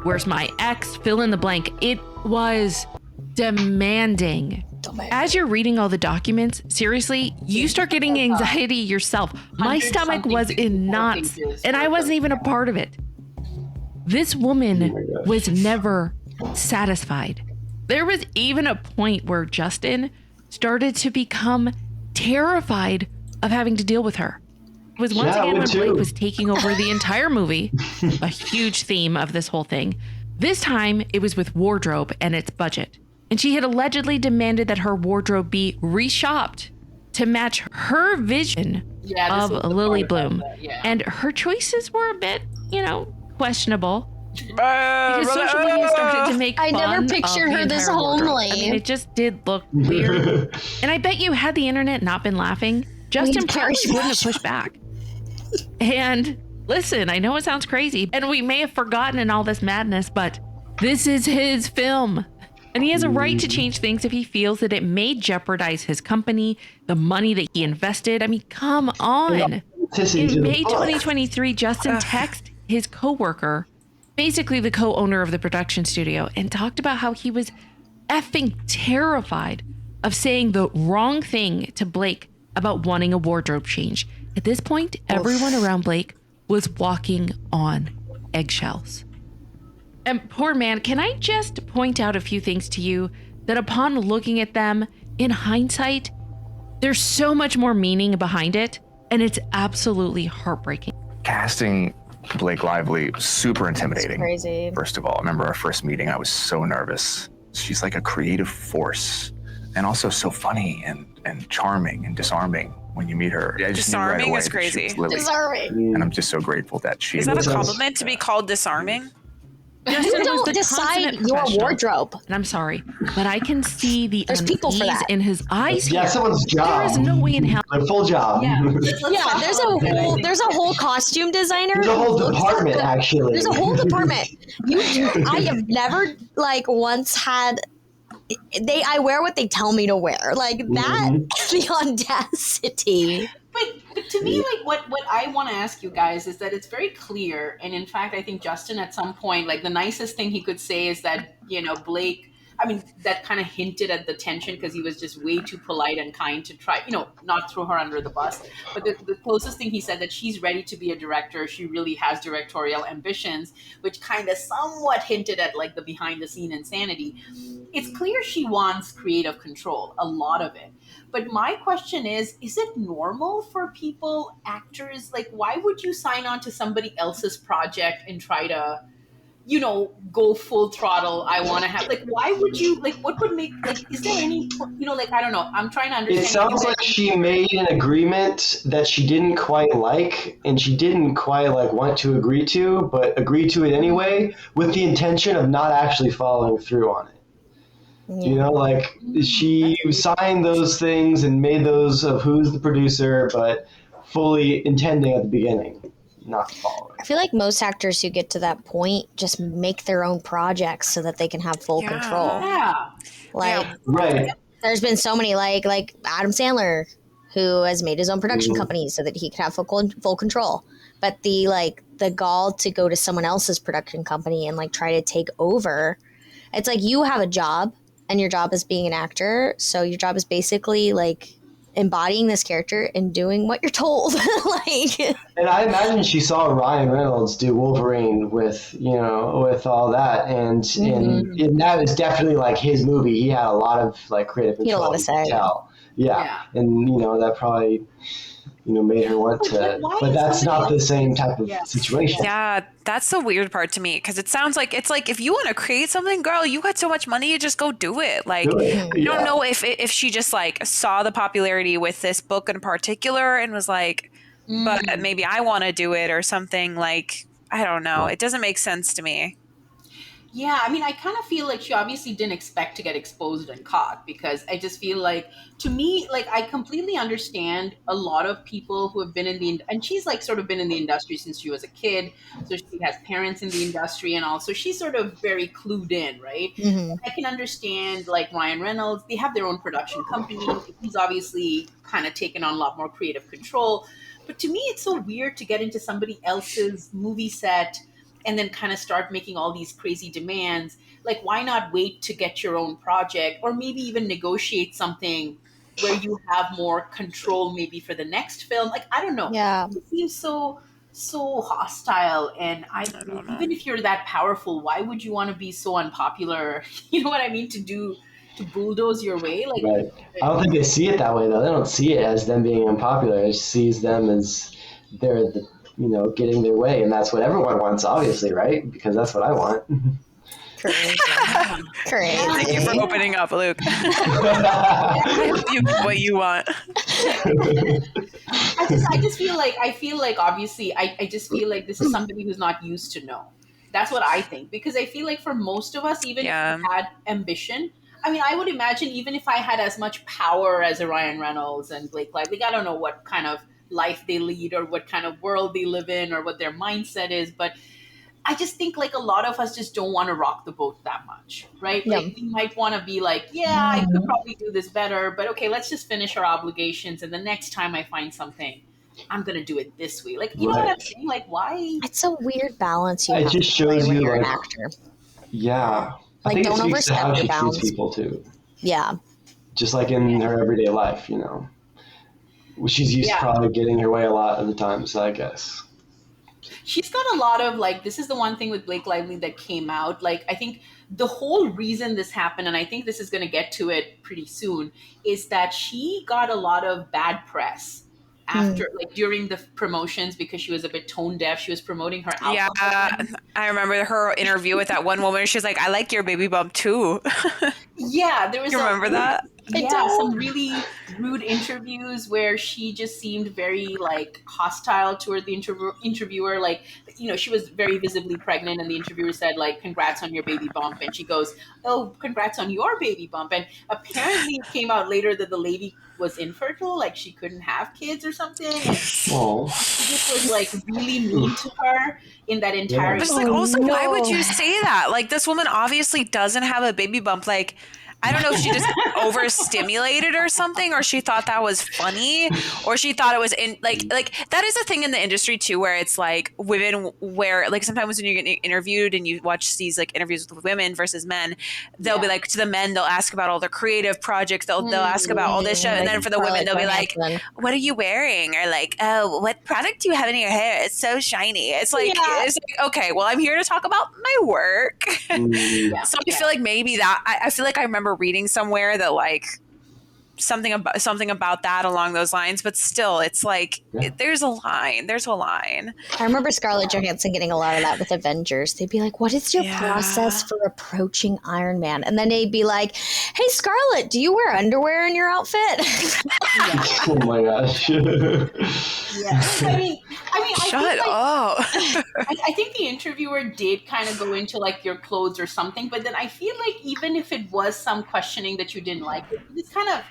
Where's my ex? Fill in the blank. It was demanding. As you're reading all the documents, seriously, you start getting anxiety yourself. My stomach was in knots, and I wasn't even a part of it. This woman was never satisfied. There was even a point where Justin started to become terrified of having to deal with her. It was once again when Blake was taking over the entire movie, a huge theme of this whole thing. This time, it was with wardrobe and its budget. And she had allegedly demanded that her wardrobe be reshopped to match her vision of Lily Bloom. And her choices were a bit, questionable. Because social media started to make fun. I never pictured her this homely. I mean, it just did look weird. And I bet you, had the internet not been laughing, Justin probably wouldn't have pushed back. And listen, I know it sounds crazy, and we may have forgotten in all this madness, but this is his film. And he has a right to change things if he feels that it may jeopardize his company, the money that he invested. I mean, come on. In May 2023, Justin texted his coworker, basically the co-owner of the production studio, and talked about how he was effing terrified of saying the wrong thing to Blake about wanting a wardrobe change. At this point, everyone around Blake was walking on eggshells. And poor man, can I just point out a few things to you that upon looking at them in hindsight, there's so much more meaning behind it, and it's absolutely heartbreaking. Casting Blake Lively, super intimidating. That's crazy. First of all, I remember our first meeting, I was so nervous. She's like a creative force, and also so funny and charming and disarming when you meet her. I just disarming knew right away is crazy. Disarming. And I'm just so grateful that she is that a compliment to be called disarming? You don't decide your wardrobe. And I'm sorry, but I can see the unease in his eyes. Yeah, someone's job. There is no way in hell. Their full job. Yeah, there's a whole costume designer. There's a whole department, actually. There's a whole department. I have never once had. I wear what they tell me to wear. Like that, the audacity. But to me, what I want to ask you guys is that it's very clear, and in fact, I think Justin at some point, the nicest thing he could say is that Blake. I mean, that kind of hinted at the tension because he was just way too polite and kind to try, not throw her under the bus. But the closest thing he said that she's ready to be a director. She really has directorial ambitions, which kind of somewhat hinted at the behind the scene insanity. It's clear she wants creative control, a lot of it. But my question is it normal for people, actors, why would you sign on to somebody else's project and try to, go full throttle? I want to have, why would you, what would make, is there any, I don't know. I'm trying to understand. It sounds like she made an agreement that she didn't quite like, and she didn't quite want to agree to, but agreed to it anyway with the intention of not actually following through on it. She signed those things and made those of who's the producer, but fully intending at the beginning not to follow it. I feel like most actors who get to that point just make their own projects so that they can have full control. Yeah. Right. There's been so many, like Adam Sandler, who has made his own production company so that he can have full control. But the gall to go to someone else's production company and try to take over, it's you have a job. And your job is being an actor, so your job is basically embodying this character and doing what you're told. And I imagine she saw Ryan Reynolds do Wolverine with all that, and that was definitely his movie. He had a lot of creative control. He had a lot to say. Yeah, and that probably made her want to. But that's not the same type of situation. Yeah, that's the weird part to me because it sounds like it's if you want to create something, girl, you got so much money, you just go do it. I don't know if she just saw the popularity with this book in particular and was but maybe I want to do it or something. I don't know. It doesn't make sense to me. Yeah, I mean, I kind of feel like she obviously didn't expect to get exposed and caught because I just feel to me, I completely understand a lot of people who have been and she's sort of been in the industry since she was a kid. So she has parents in the industry and also she's sort of very clued in, right? Mm-hmm. I can understand Ryan Reynolds, they have their own production company. He's obviously kind of taken on a lot more creative control. But to me, it's so weird to get into somebody else's movie set and then kind of start making all these crazy demands. Why not wait to get your own project or maybe even negotiate something where you have more control maybe for the next film? I don't know. Yeah. It seems so hostile. And I don't know. Even if you're that powerful, why would you want to be so unpopular? You know what I mean? To bulldoze your way? Right. I don't think they see it that way, though. They don't see it as them being unpopular. It sees them as they're getting their way, and that's what everyone wants, obviously, right? Because that's what I want. Crazy. Thank you for opening up, Luke. I hope you get what you want. I just feel obviously, I just feel this is somebody who's not used to know. That's what I think, because I feel for most of us, even if we had ambition, I mean, I would imagine even if I had as much power as a Ryan Reynolds and Blake Lively, I don't know what kind of life they lead or what kind of world they live in or what their mindset is, but I just think a lot of us just don't want to rock the boat that much, right? Yeah. We might want to be I could probably do this better, but okay, let's just finish our obligations, and the next time I find something, I'm gonna do it this way. You know what I'm saying? Why? It's a weird balance you it have just to play shows when you you're an actor. Yeah. I think don't it speaks to how overstep she your bounds. treats people too. Yeah. Just in her everyday life, She's used to probably getting her way a lot of the time, so I guess. She's got a lot of this is the one thing with Blake Lively that came out. I think the whole reason this happened, and I think this is going to get to it pretty soon, is that she got a lot of bad press after during the promotions because she was a bit tone deaf. She was promoting her album. Yeah, I remember her interview with that one woman. She's I like your baby bump too. Yeah, there was. You remember that? Yeah, some really rude interviews where she just seemed very like hostile toward the interviewer. Like, she was very visibly pregnant, and the interviewer said like, "Congrats on your baby bump," and she goes, "Oh, congrats on your baby bump." And apparently, it came out later that the lady was infertile, like she couldn't have kids or something. And she just was like really mean to her in that entire. Just like, also, why would you say that? Like, this woman obviously doesn't have a baby bump. Like, I don't know if she just overstimulated or something, or she thought that was funny, or she thought it was like that is a thing in the industry too, where it's like women, where like sometimes when you get interviewed and you watch these like interviews with women versus men, they'll be like, to the men, they'll ask about all their creative projects, they'll ask about all this shit, and then for the women, they'll be like, "What are you wearing?" Or like, "Oh, what product do you have in your hair? It's so shiny." It's like, okay, well, I'm here to talk about my work. So I feel like maybe that I feel like I remember reading somewhere that like something about that along those lines, but still, it's like there's a line. I remember Scarlett Johansson getting a lot of that with Avengers. They'd be like, "What is your process for approaching Iron Man?" And then they'd be like, "Hey, Scarlett, do you wear underwear in your outfit?" Oh my gosh. I mean, shut up. I think the interviewer did kind of go into like your clothes or something, but then I feel like even if it was some questioning that you didn't like, it's kind of,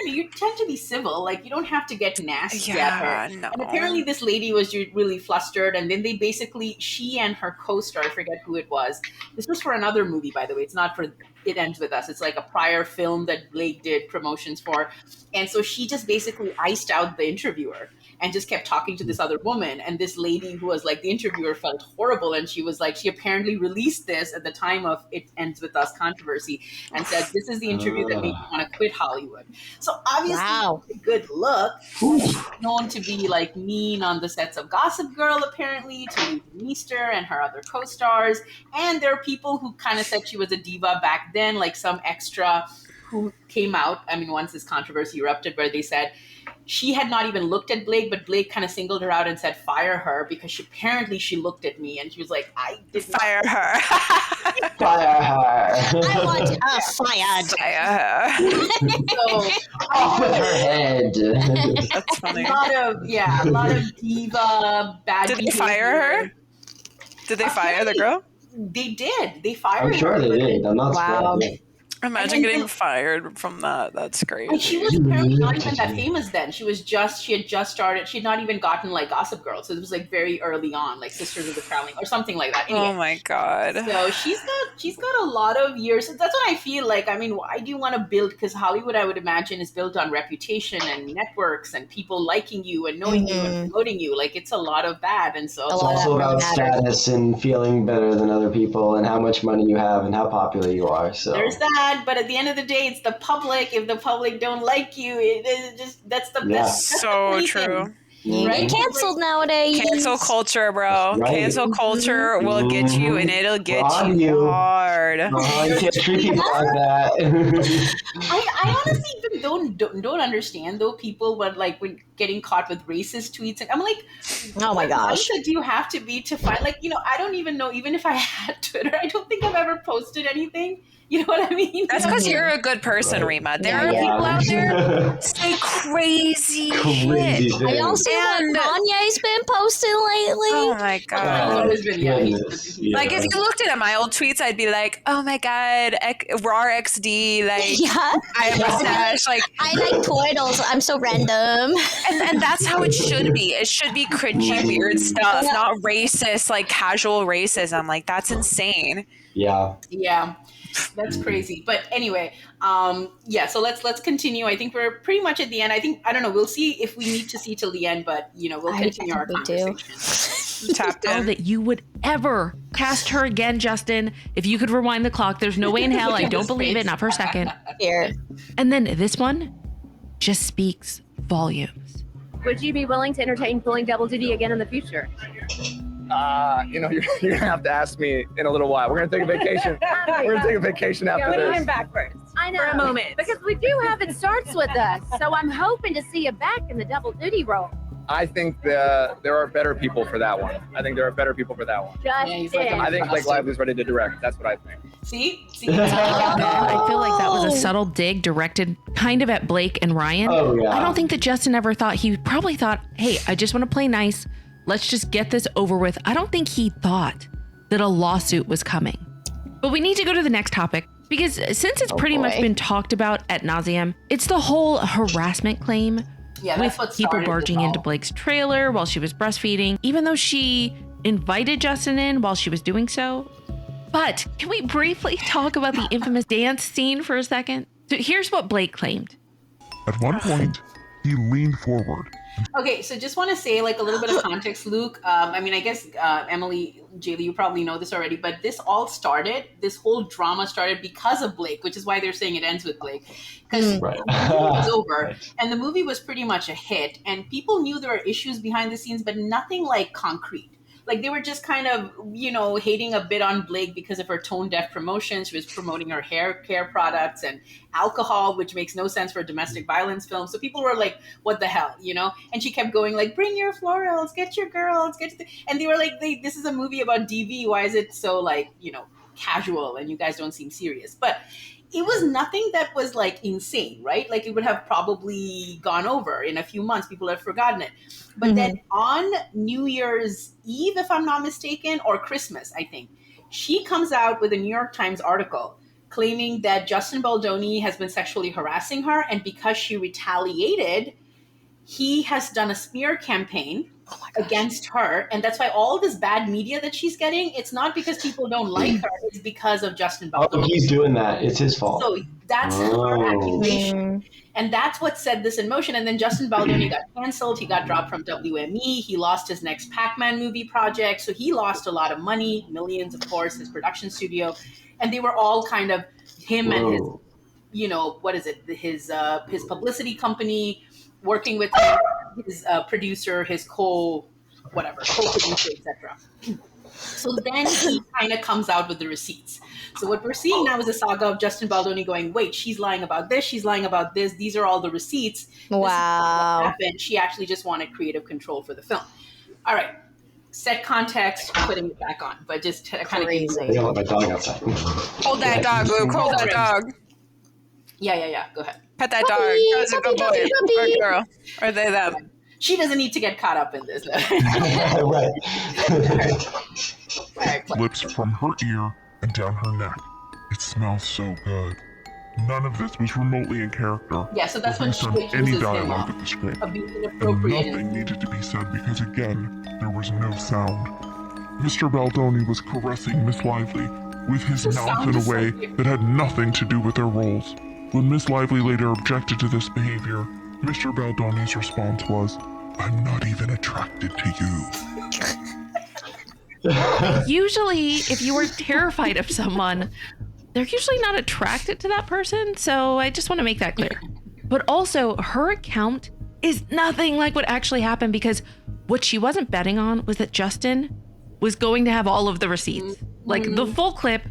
you tend to be civil. Like, you don't have to get nasty at her. No. And apparently this lady was really flustered, and then they basically, she and her co-star, I forget who it was. This was for another movie, by the way. It's not for It Ends With Us. It's like a prior film that Blake did promotions for. And so she just basically iced out the interviewer and just kept talking to this other woman. And this lady who was like the interviewer felt horrible. And she was like, she apparently released this at the time of It Ends With Us controversy and said, "This is the interview that made me want to quit Hollywood." So obviously, it's a good look. She's known to be like mean on the sets of Gossip Girl, apparently, to Lee Meester and her other co-stars. And there are people who kind of said she was a diva back then, like some extra who came out, I mean, once this controversy erupted, where they said she had not even looked at Blake, but Blake kind of singled her out and said, "Fire her," because she looked at me, and she was like, "I did fire her." Fire her. I want her fired. Fire her. So, off with her head. That's funny. A lot of diva, bad Did they behavior. fire her? Did they fire the girl? They did. They fired her. I'm sure they did. I'm not surprised. Imagine getting fired from that. That's great. And she was apparently not even that famous then. She had just started. She had not even gotten like Gossip Girl. So it was like very early on, like Sisters of the Traveling or something like that. Anyway, oh my God. So she's got a lot of years. That's what I feel like. I mean, why do you want to build? Because Hollywood, I would imagine, is built on reputation and networks and people liking you and knowing you and promoting you. Like, it's a lot of that. And so it's also about status and feeling better than other people and how much money you have and how popular you are. So there's that. But at the end of the day, it's the public. If the public don't like you, that's so true. Thing. Right? Canceled nowadays. Cancel culture, bro. Right. Cancel culture will get you, and it'll get you hard. You can't treat people like that. I honestly even don't understand though people when getting caught with racist tweets. I'm like, oh my gosh, what do you have to be to find? Like, I don't even know. Even if I had Twitter, I don't think I've ever posted anything. You know what I mean? That's because you're a good person, Rima. There are people out there say crazy shit. I also Kanye's been posting lately. Oh my God. Like, if you looked at my old tweets, I'd be like, "Oh my God, raw XD, like, I have a stash, like, I like turtles, I'm so random." And that's how it should be. It should be cringy, weird stuff, not racist, like casual racism. Like, that's insane. Yeah. That's crazy. But anyway, so let's continue. I think we're pretty much at the end. I don't know. We'll see if we need to see till the end, but we'll continue our conversation. Tapped in. That you would ever cast her again, Justin. If you could rewind the clock, there's no way in hell. I don't believe it. Not for a second. Here. And then this one just speaks volumes. Would you be willing to entertain pulling double duty again in the future? You're gonna have to ask me in a little while. We're gonna take a vacation. We're gonna take a vacation after this. Going back first. I know. For a moment. Because we do have It Starts With Us. So I'm hoping to see you back in the double duty role. I think there are better people for that one. I think Blake Lively's ready to direct. That's what I think. See? I feel like that was a subtle dig directed kind of at Blake and Ryan. Oh, yeah. I don't think that Justin ever thought, he probably thought, hey, I just want to play nice. Let's just get this over with. I don't think he thought that a lawsuit was coming. But we need to go to the next topic because since it's pretty much been talked about ad nauseum, it's the whole harassment claim with people barging into Blake's trailer while she was breastfeeding, even though she invited Justin in while she was doing so. But can we briefly talk about the infamous dance scene for a second? So here's what Blake claimed. At one point, he leaned forward. Okay, so just want to say like a little bit of context, Luke. I guess Emily, Jaley, you probably know this already, but this whole drama started because of Blake, which is why they're saying it ends with Blake. Because the movie was over, and the movie was pretty much a hit, and people knew there were issues behind the scenes, but nothing like concrete. Like they were just kind of, hating a bit on Blake because of her tone deaf promotions. She was promoting her hair care products and alcohol, which makes no sense for a domestic violence film. So people were like, what the hell, And she kept going like, bring your florals, get your girls, and they were like, this is a movie about DV. Why is it so like, casual and you guys don't seem serious? But it was nothing that was like insane, right? Like it would have probably gone over in a few months. People have forgotten it. But then on New Year's Eve, if I'm not mistaken, or Christmas, I think, she comes out with a New York Times article claiming that Justin Baldoni has been sexually harassing her. And because she retaliated, he has done a smear campaign against her. And that's why all this bad media that she's getting, it's not because people don't like her. It's because of Justin Baldoni. Oh, he's doing that. It's his fault. So that's her accusation. And that's what set this in motion. And then Justin Baldoni got canceled. He got dropped from WME. He lost his next Pac-Man movie project. So he lost a lot of money, millions, of course, his production studio. And they were all kind of him and his, his publicity company working with him, his producer, his co-producer, etc. So then he kind of comes out with the receipts. So what we're seeing now is a saga of Justin Baldoni going, wait, she's lying about this, she's lying about this, these are all the receipts. Wow. This is what happened. She actually just wanted creative control for the film. All right. Set context, putting it back on, but just kind of I gotta let my dog outside. Hold that dog, Luke. Hold that dog. Yeah. Go ahead. Pet that dog. That's a good boy or girl. Or they, them. She doesn't need to get caught up in this. Right. Lips from her ear and down her neck. It smells so good. None of this was remotely in character. Yeah, so that's when she uses any dialogue of the script. And nothing needed to be said because, again, there was no sound. Mr. Baldoni was caressing Miss Lively with his mouth in a way that had nothing to do with their roles. When Miss Lively later objected to this behavior, Mr. Baldoni's response was, "I'm not even attracted to you." Usually, if you are terrified of someone, they're usually not attracted to that person. So I just want to make that clear. But also, her account is nothing like what actually happened, because what she wasn't betting on was that Justin was going to have all of the receipts, like the full clip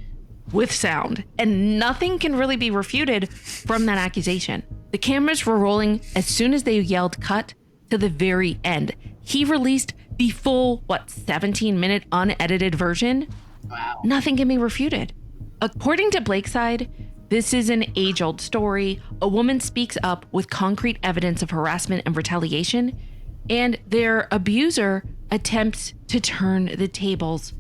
with sound, and nothing can really be refuted from that accusation. The cameras were rolling as soon as they yelled cut to the very end. He released the full, 17-minute unedited version? Wow. Nothing can be refuted. According to Blake's side, this is an age-old story. A woman speaks up with concrete evidence of harassment and retaliation, and their abuser attempts to turn the tables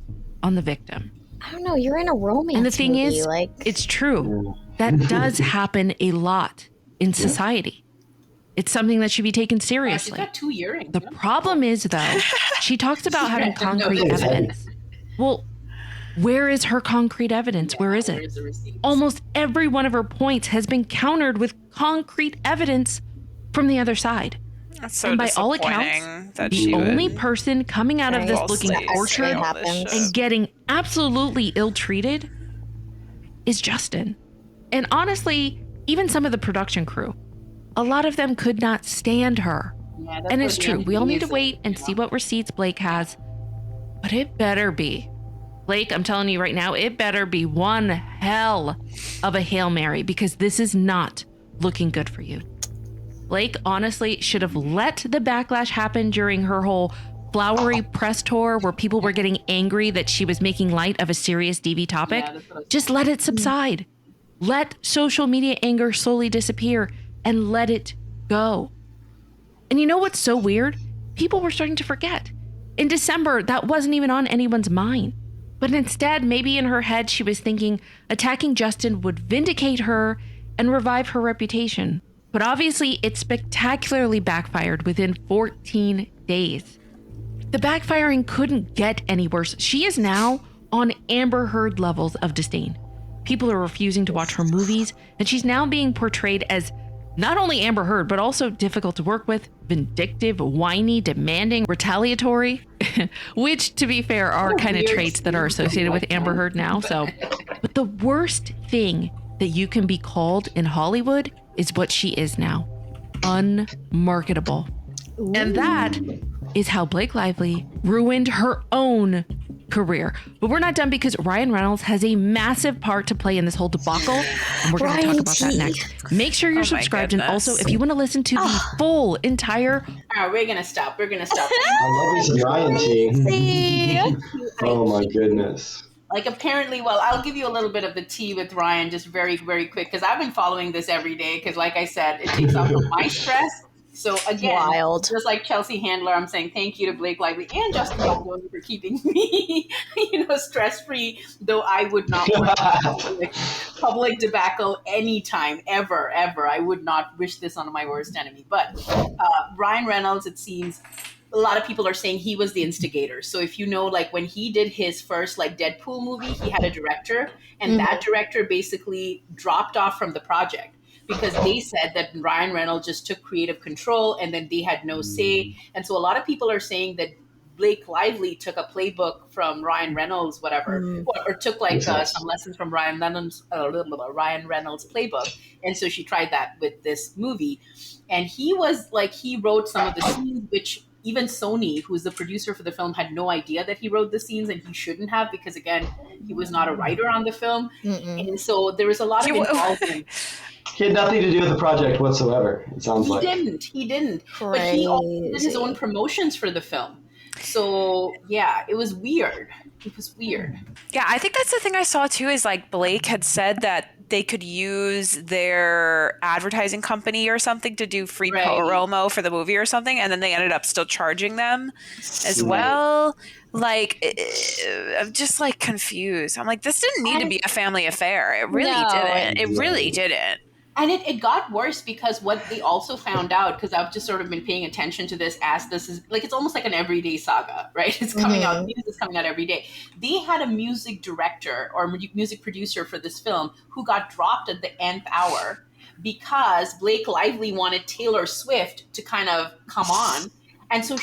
on the victim. I don't know, you're in a romance And the thing movie, is, like... it's true. That does happen a lot in society. It's something that should be taken seriously. She's got 2 earrings. The problem is, though, she talks about having concrete evidence. Well, where is her concrete evidence? Where is it? Almost every one of her points has been countered with concrete evidence from the other side. That's so and by all accounts, the only person coming out of this looking tortured and getting absolutely ill-treated is Justin. And honestly, even some of the production crew, a lot of them could not stand her. Yeah, and it's true. We all need to wait and see what receipts Blake has. But it better be. Blake, I'm telling you right now, it better be one hell of a Hail Mary, because this is not looking good for you. Blake honestly should have let the backlash happen during her whole flowery press tour where people were getting angry that she was making light of a serious DV topic. Just let it subside. Let social media anger slowly disappear and let it go. And you know what's so weird? People were starting to forget. In December, that wasn't even on anyone's mind. But instead, maybe in her head, she was thinking attacking Justin would vindicate her and revive her reputation. But obviously, it spectacularly backfired within 14 days. The backfiring couldn't get any worse. She is now on Amber Heard levels of disdain. People are refusing to watch her movies, and she's now being portrayed as not only Amber Heard, but also difficult to work with, vindictive, whiny, demanding, retaliatory, which, to be fair, are kind of traits that are associated with Amber Heard now. But the worst thing that you can be called in Hollywood is what she is now. Unmarketable. Ooh. And that is how Blake Lively ruined her own career. But we're not done because Ryan Reynolds has a massive part to play in this whole debacle, and we're going to talk about that next. Make sure you're subscribed, and also if you want to listen to the full entire... All right, we're going to stop. I love me some Ryan team. Oh my goodness. Like apparently, well, I'll give you a little bit of the tea with Ryan just very, very quick because I've been following this every day because like I said, it takes off my stress. So again, just like Chelsea Handler, I'm saying thank you to Blake Lively and Justin Baldoni for keeping me, stress-free, though I would not want public debacle anytime, ever. I would not wish this on my worst enemy. But Ryan Reynolds, it seems, a lot of people are saying he was the instigator. So if you know, like when he did his first like Deadpool movie, he had a director, and that director basically dropped off from the project. Because they said that Ryan Reynolds just took creative control and then they had no say. And so a lot of people are saying that Blake Lively took a playbook from Ryan Reynolds, whatever, or took like some lessons from Ryan Reynolds playbook. And so she tried that with this movie. And he wrote some of the scenes, which even Sony, who's the producer for the film, had no idea that he wrote the scenes, and he shouldn't have because, again, he was not a writer on the film. And so there was a lot of involvement. He had nothing to do with the project whatsoever, it sounds like. He didn't. Crazy. But he also did his own promotions for the film. So, yeah, it was weird. Yeah, I think that's the thing I saw, too, is like Blake had said that they could use their advertising company or something to do free promo for the movie or something, and then they ended up still charging them as well. Like, I'm just like confused. I'm like, this didn't need to be a family affair. It really didn't. It really didn't. And it got worse because what they also found out, because I've just sort of been paying attention to this as this is like, it's almost like an everyday saga, right? It's coming out, news is coming out every day. They had a music director or music producer for this film who got dropped at the nth hour because Blake Lively wanted Taylor Swift to kind of come on. And so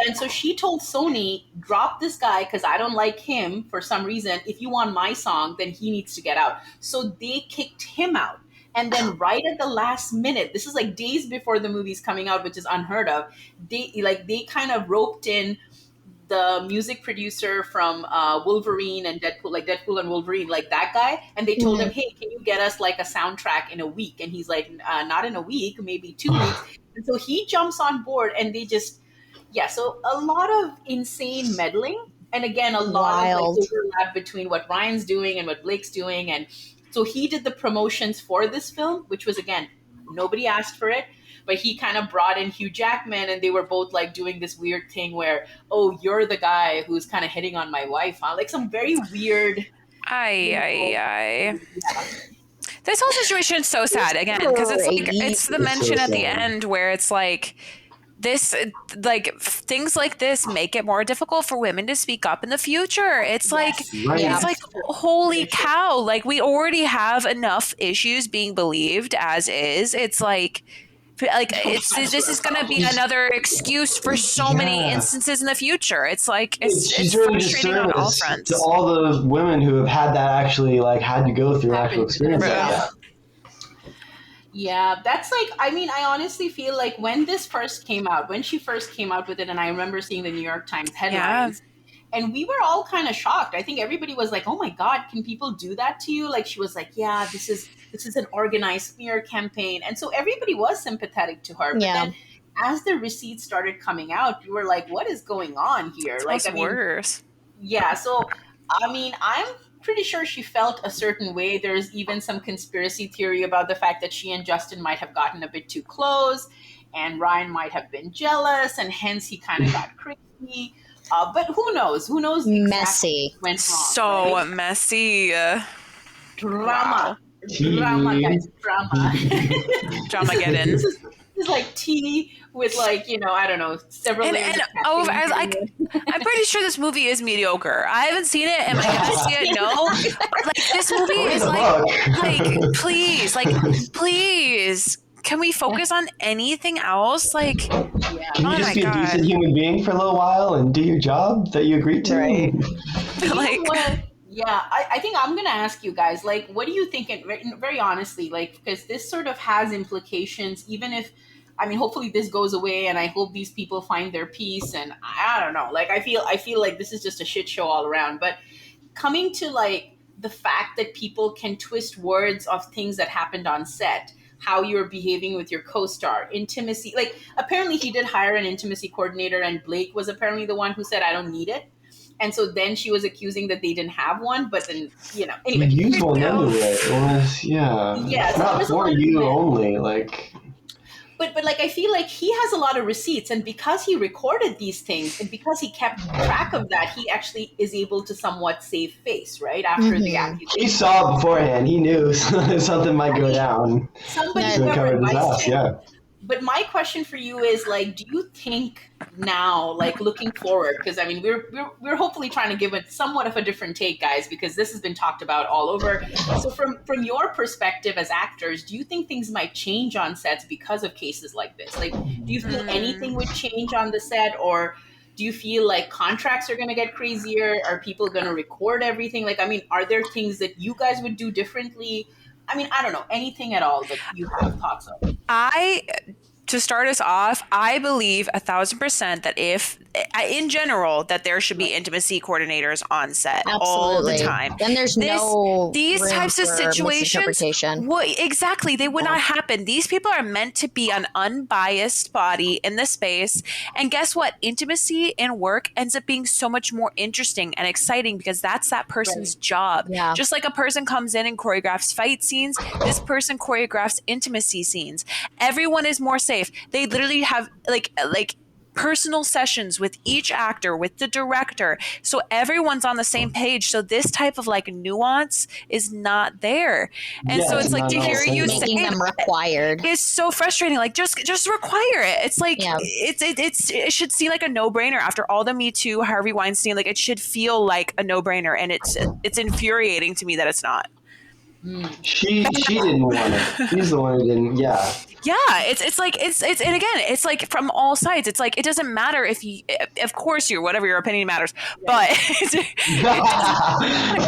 and so she told Sony, drop this guy because I don't like him for some reason. If you want my song, then he needs to get out. So they kicked him out. And then right at the last minute, this is like days before the movie's coming out, which is unheard of. They kind of roped in the music producer from Wolverine and Deadpool, like Deadpool and Wolverine, like that guy. And they told him, hey, can you get us like a soundtrack in a week? And he's like, not in a week, maybe 2 weeks. And so he jumps on board and they just... Yeah, so a lot of insane meddling, and again, a lot of like, overlap between what Ryan's doing and what Blake's doing. And so he did the promotions for this film, which was, again, nobody asked for it, but he kind of brought in Hugh Jackman, and they were both like doing this weird thing where, oh, you're the guy who's kind of hitting on my wife, huh? Like some very weird... Yeah. This whole situation is so sad, again, because it's like, it's the mention at the end where it's like... things like this make it more difficult for women to speak up in the future. It's like, it's like, holy cow. Like, we already have enough issues being believed as is. It's like this is going to be another excuse for so many instances in the future. It's like, it's really frustrating on all fronts. To all the women who have had that actually, like, had to go through actual experience like that. Yeah, that's like, I mean, I honestly feel like when she first came out with it, and I remember seeing the New York Times headlines, And we were all kind of shocked. I think everybody was like, "Oh my God, can people do that to you?" Like she was like, "Yeah, this is an organized smear campaign," and so everybody was sympathetic to her. But then, as the receipts started coming out, we were like, "What is going on here?" It's worse. Yeah. So, I mean, I'm pretty sure she felt a certain way. There's even some conspiracy theory about the fact that she and Justin might have gotten a bit too close, and Ryan might have been jealous, and hence he kind of got crazy. But who knows? Who knows? Messy. Exactly went wrong, so right? Messy. Drama. Drama, guys. Drama. Drama get in. This is like tea with like, I don't know, several layers of caffeine. I'm pretty sure this movie is mediocre. I haven't seen it. Am I gonna see it? No. Like this movie is please. Can we focus on anything else? Like, can you just be a decent human being for a little while and do your job that you agreed to? Right. Yeah, I think I'm going to ask you guys, like, what do you think, very honestly, like, because this sort of has implications, even if, I mean, hopefully this goes away and I hope these people find their peace. And I don't know, like, I feel like this is just a shit show all around. But coming to like the fact that people can twist words of things that happened on set, how you're behaving with your co-star, intimacy, like apparently he did hire an intimacy coordinator and Blake was apparently the one who said, I don't need it. And so then she was accusing that they didn't have one, but then, anyway. You used one anyway. It was, it's not for you only, like. But like, I feel like he has a lot of receipts, and because he recorded these things and because he kept track of that, he actually is able to somewhat save face, right? After the accusation. He saw it beforehand. He knew something might go down. Somebody covered his ass, But my question for you is, like, do you think now, like, looking forward, because I mean, we're hopefully trying to give it somewhat of a different take, guys, because this has been talked about all over. So from your perspective as actors, do you think things might change on sets because of cases like this? Like, do you feel anything would change on the set, or do you feel like contracts are going to get crazier? Are people going to record everything? Like, I mean, are there things that you guys would do differently? I mean, I don't know, anything at all that you have thoughts of. To start us off, I believe 1,000% that in general, that there should be intimacy coordinators on set all the time. Then there's these types of situations. Exactly, they would not happen. These people are meant to be an unbiased body in the space, and guess what? Intimacy in work ends up being so much more interesting and exciting because that's that person's job. Yeah. Just like a person comes in and choreographs fight scenes, this person choreographs intimacy scenes. Everyone is more safe. They literally have like personal sessions with each actor, with the director, so everyone's on the same page. So this type of like nuance is not there, and so it's like to hear you making them required is so frustrating. Like just require it. It's like it should seem like a no-brainer after all the Me Too, Harvey Weinstein. Like it should feel like a no-brainer, and it's infuriating to me that it's not. She didn't want it. She's the one who didn't. Yeah. Yeah, it's like it's and again, it's like from all sides. It's like it doesn't matter if you, of course, whatever your opinion matters, but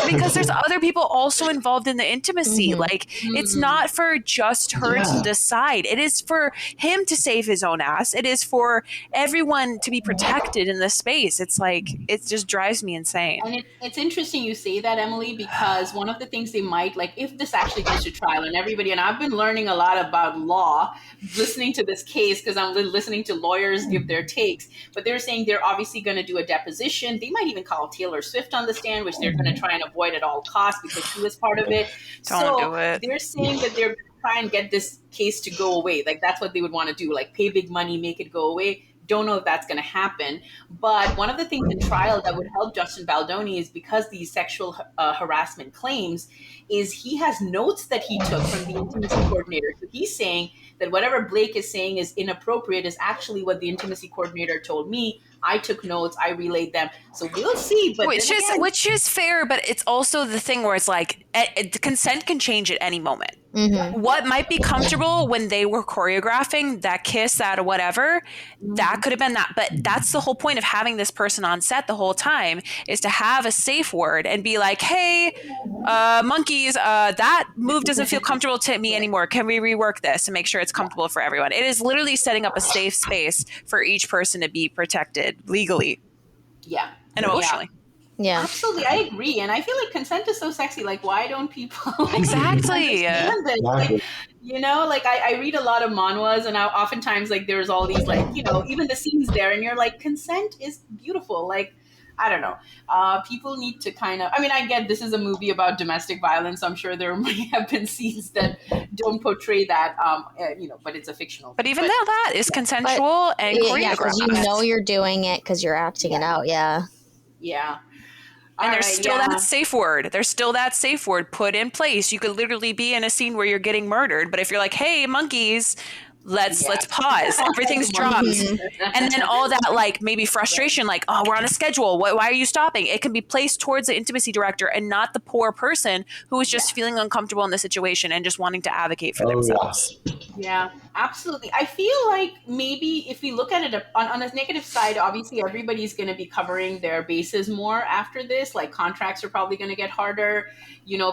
because there's other people also involved in the intimacy. Like it's not for just her to decide. It is for him to save his own ass. It is for everyone to be protected in this space. It's like it just drives me insane. And it's interesting you say that, Emily, because one of the things they might like if this actually goes to trial and I've been learning a lot about law listening to this case because I'm listening to lawyers give their takes, but they're saying they're obviously going to do a deposition. They might even call Taylor Swift on the stand, which they're going to try and avoid at all costs because she was part of it. Don't do it. They're saying that they're going to try and get this case to go away. Like that's what they would want to do, like pay big money, make it go away. Don't know if that's going to happen. But one of the things in trial that would help Justin Baldoni is because these sexual harassment claims is he has notes that he took from the intimacy coordinator. So he's saying that whatever Blake is saying is inappropriate is actually what the intimacy coordinator told me. I took notes, I relayed them. So we'll see. But which is fair, but it's also the thing where it's like consent can change at any moment. What might be comfortable when they were choreographing that kiss, that or whatever, that could have been that. But that's the whole point of having this person on set the whole time is to have a safe word and be like, hey, monkeys, that move doesn't feel comfortable to me anymore. Can we rework this and make sure it's comfortable for everyone? It is literally setting up a safe space for each person to be protected legally. Yeah. and emotionally. Yeah, absolutely. I agree, and I feel like consent is so sexy. Like, why don't people exactly understand this? Like, like I read a lot of manhwas, and oftentimes like there's all these like even the scenes there, and you're like, consent is beautiful. Like, I don't know. People need to kind of. I mean, I get this is a movie about domestic violence. I'm sure there might have been scenes that don't portray that. But it's a fictional. But even though that is consensual and choreographed, because you know you're doing it because you're acting it out. Yeah. Yeah. And there's still that safe word. There's still that safe word put in place. You could literally be in a scene where you're getting murdered, but if you're like, "Hey, monkeys, let's pause." Everything's dropped, and then all that like maybe frustration, like, "Oh, we're on a schedule. Why are you stopping?" It can be placed towards the intimacy director and not the poor person who is just feeling uncomfortable in the situation and just wanting to advocate for themselves. Yeah, absolutely. I feel like maybe if we look at it on a negative side, obviously everybody's going to be covering their bases more after this. Like contracts are probably going to get harder.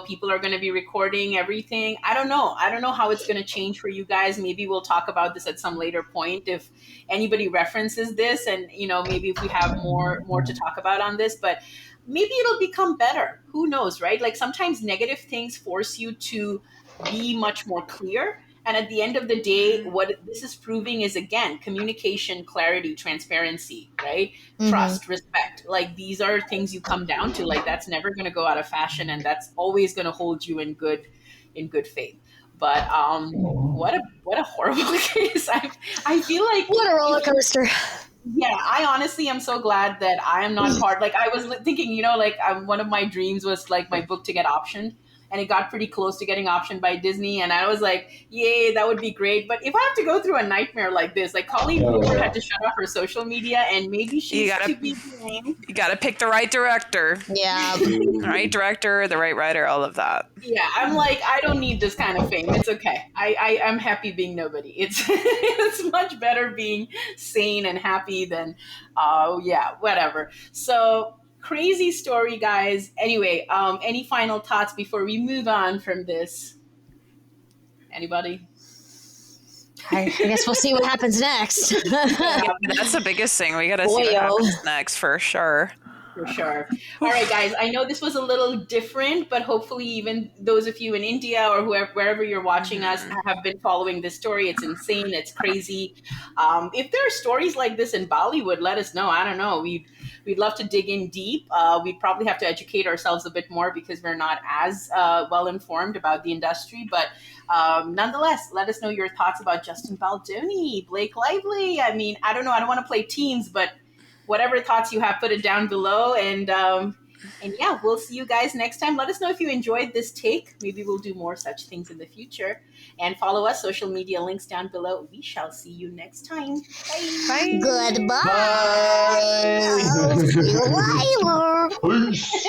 People are going to be recording everything. I don't know. I don't know how it's going to change for you guys. Maybe we'll talk about this at some later point if anybody references this, and maybe if we have more to talk about on this. But maybe it'll become better. Who knows, right? Like sometimes negative things force you to be much more clear. And at the end of the day, what this is proving is, again, communication, clarity, transparency, right? Trust, respect. Like these are things you come down to. Like that's never going to go out of fashion, and that's always going to hold you in good faith. But what a horrible case. I feel like what a roller coaster. Yeah, I honestly am so glad that I am not part. Like I was thinking, one of my dreams was like my book to get optioned, and it got pretty close to getting optioned by Disney, and I was like, yay, that would be great. But if I have to go through a nightmare like this, like Colleen Hoover had to shut off her social media, and maybe she's to be blamed. You got to pick the right director. Yeah. The right director, the right writer, all of that. Yeah, I'm like, I don't need this kind of fame. It's okay. I'm happy being nobody. It's much better being sane and happy than, whatever. So crazy story, guys. Anyway, any final thoughts before we move on from this? Anybody? I guess we'll see what happens next. That's the biggest thing. We got to see what happens next for sure. For sure. All right, guys. I know this was a little different, but hopefully even those of you in India or wherever you're watching us have been following this story. It's insane. It's crazy. If there are stories like this in Bollywood, let us know. I don't know. We'd love to dig in deep. We'd probably have to educate ourselves a bit more because we're not as well informed about the industry. But nonetheless, let us know your thoughts about Justin Baldoni, Blake Lively. I mean, I don't know. I don't want to play teams, but whatever thoughts you have, put it down below. And yeah, we'll see you guys next time. Let us know if you enjoyed this take. Maybe we'll do more such things in the future. And follow us, social media links down below. We shall see you next time. Bye. Bye. Goodbye. Bye. See you later. Peace.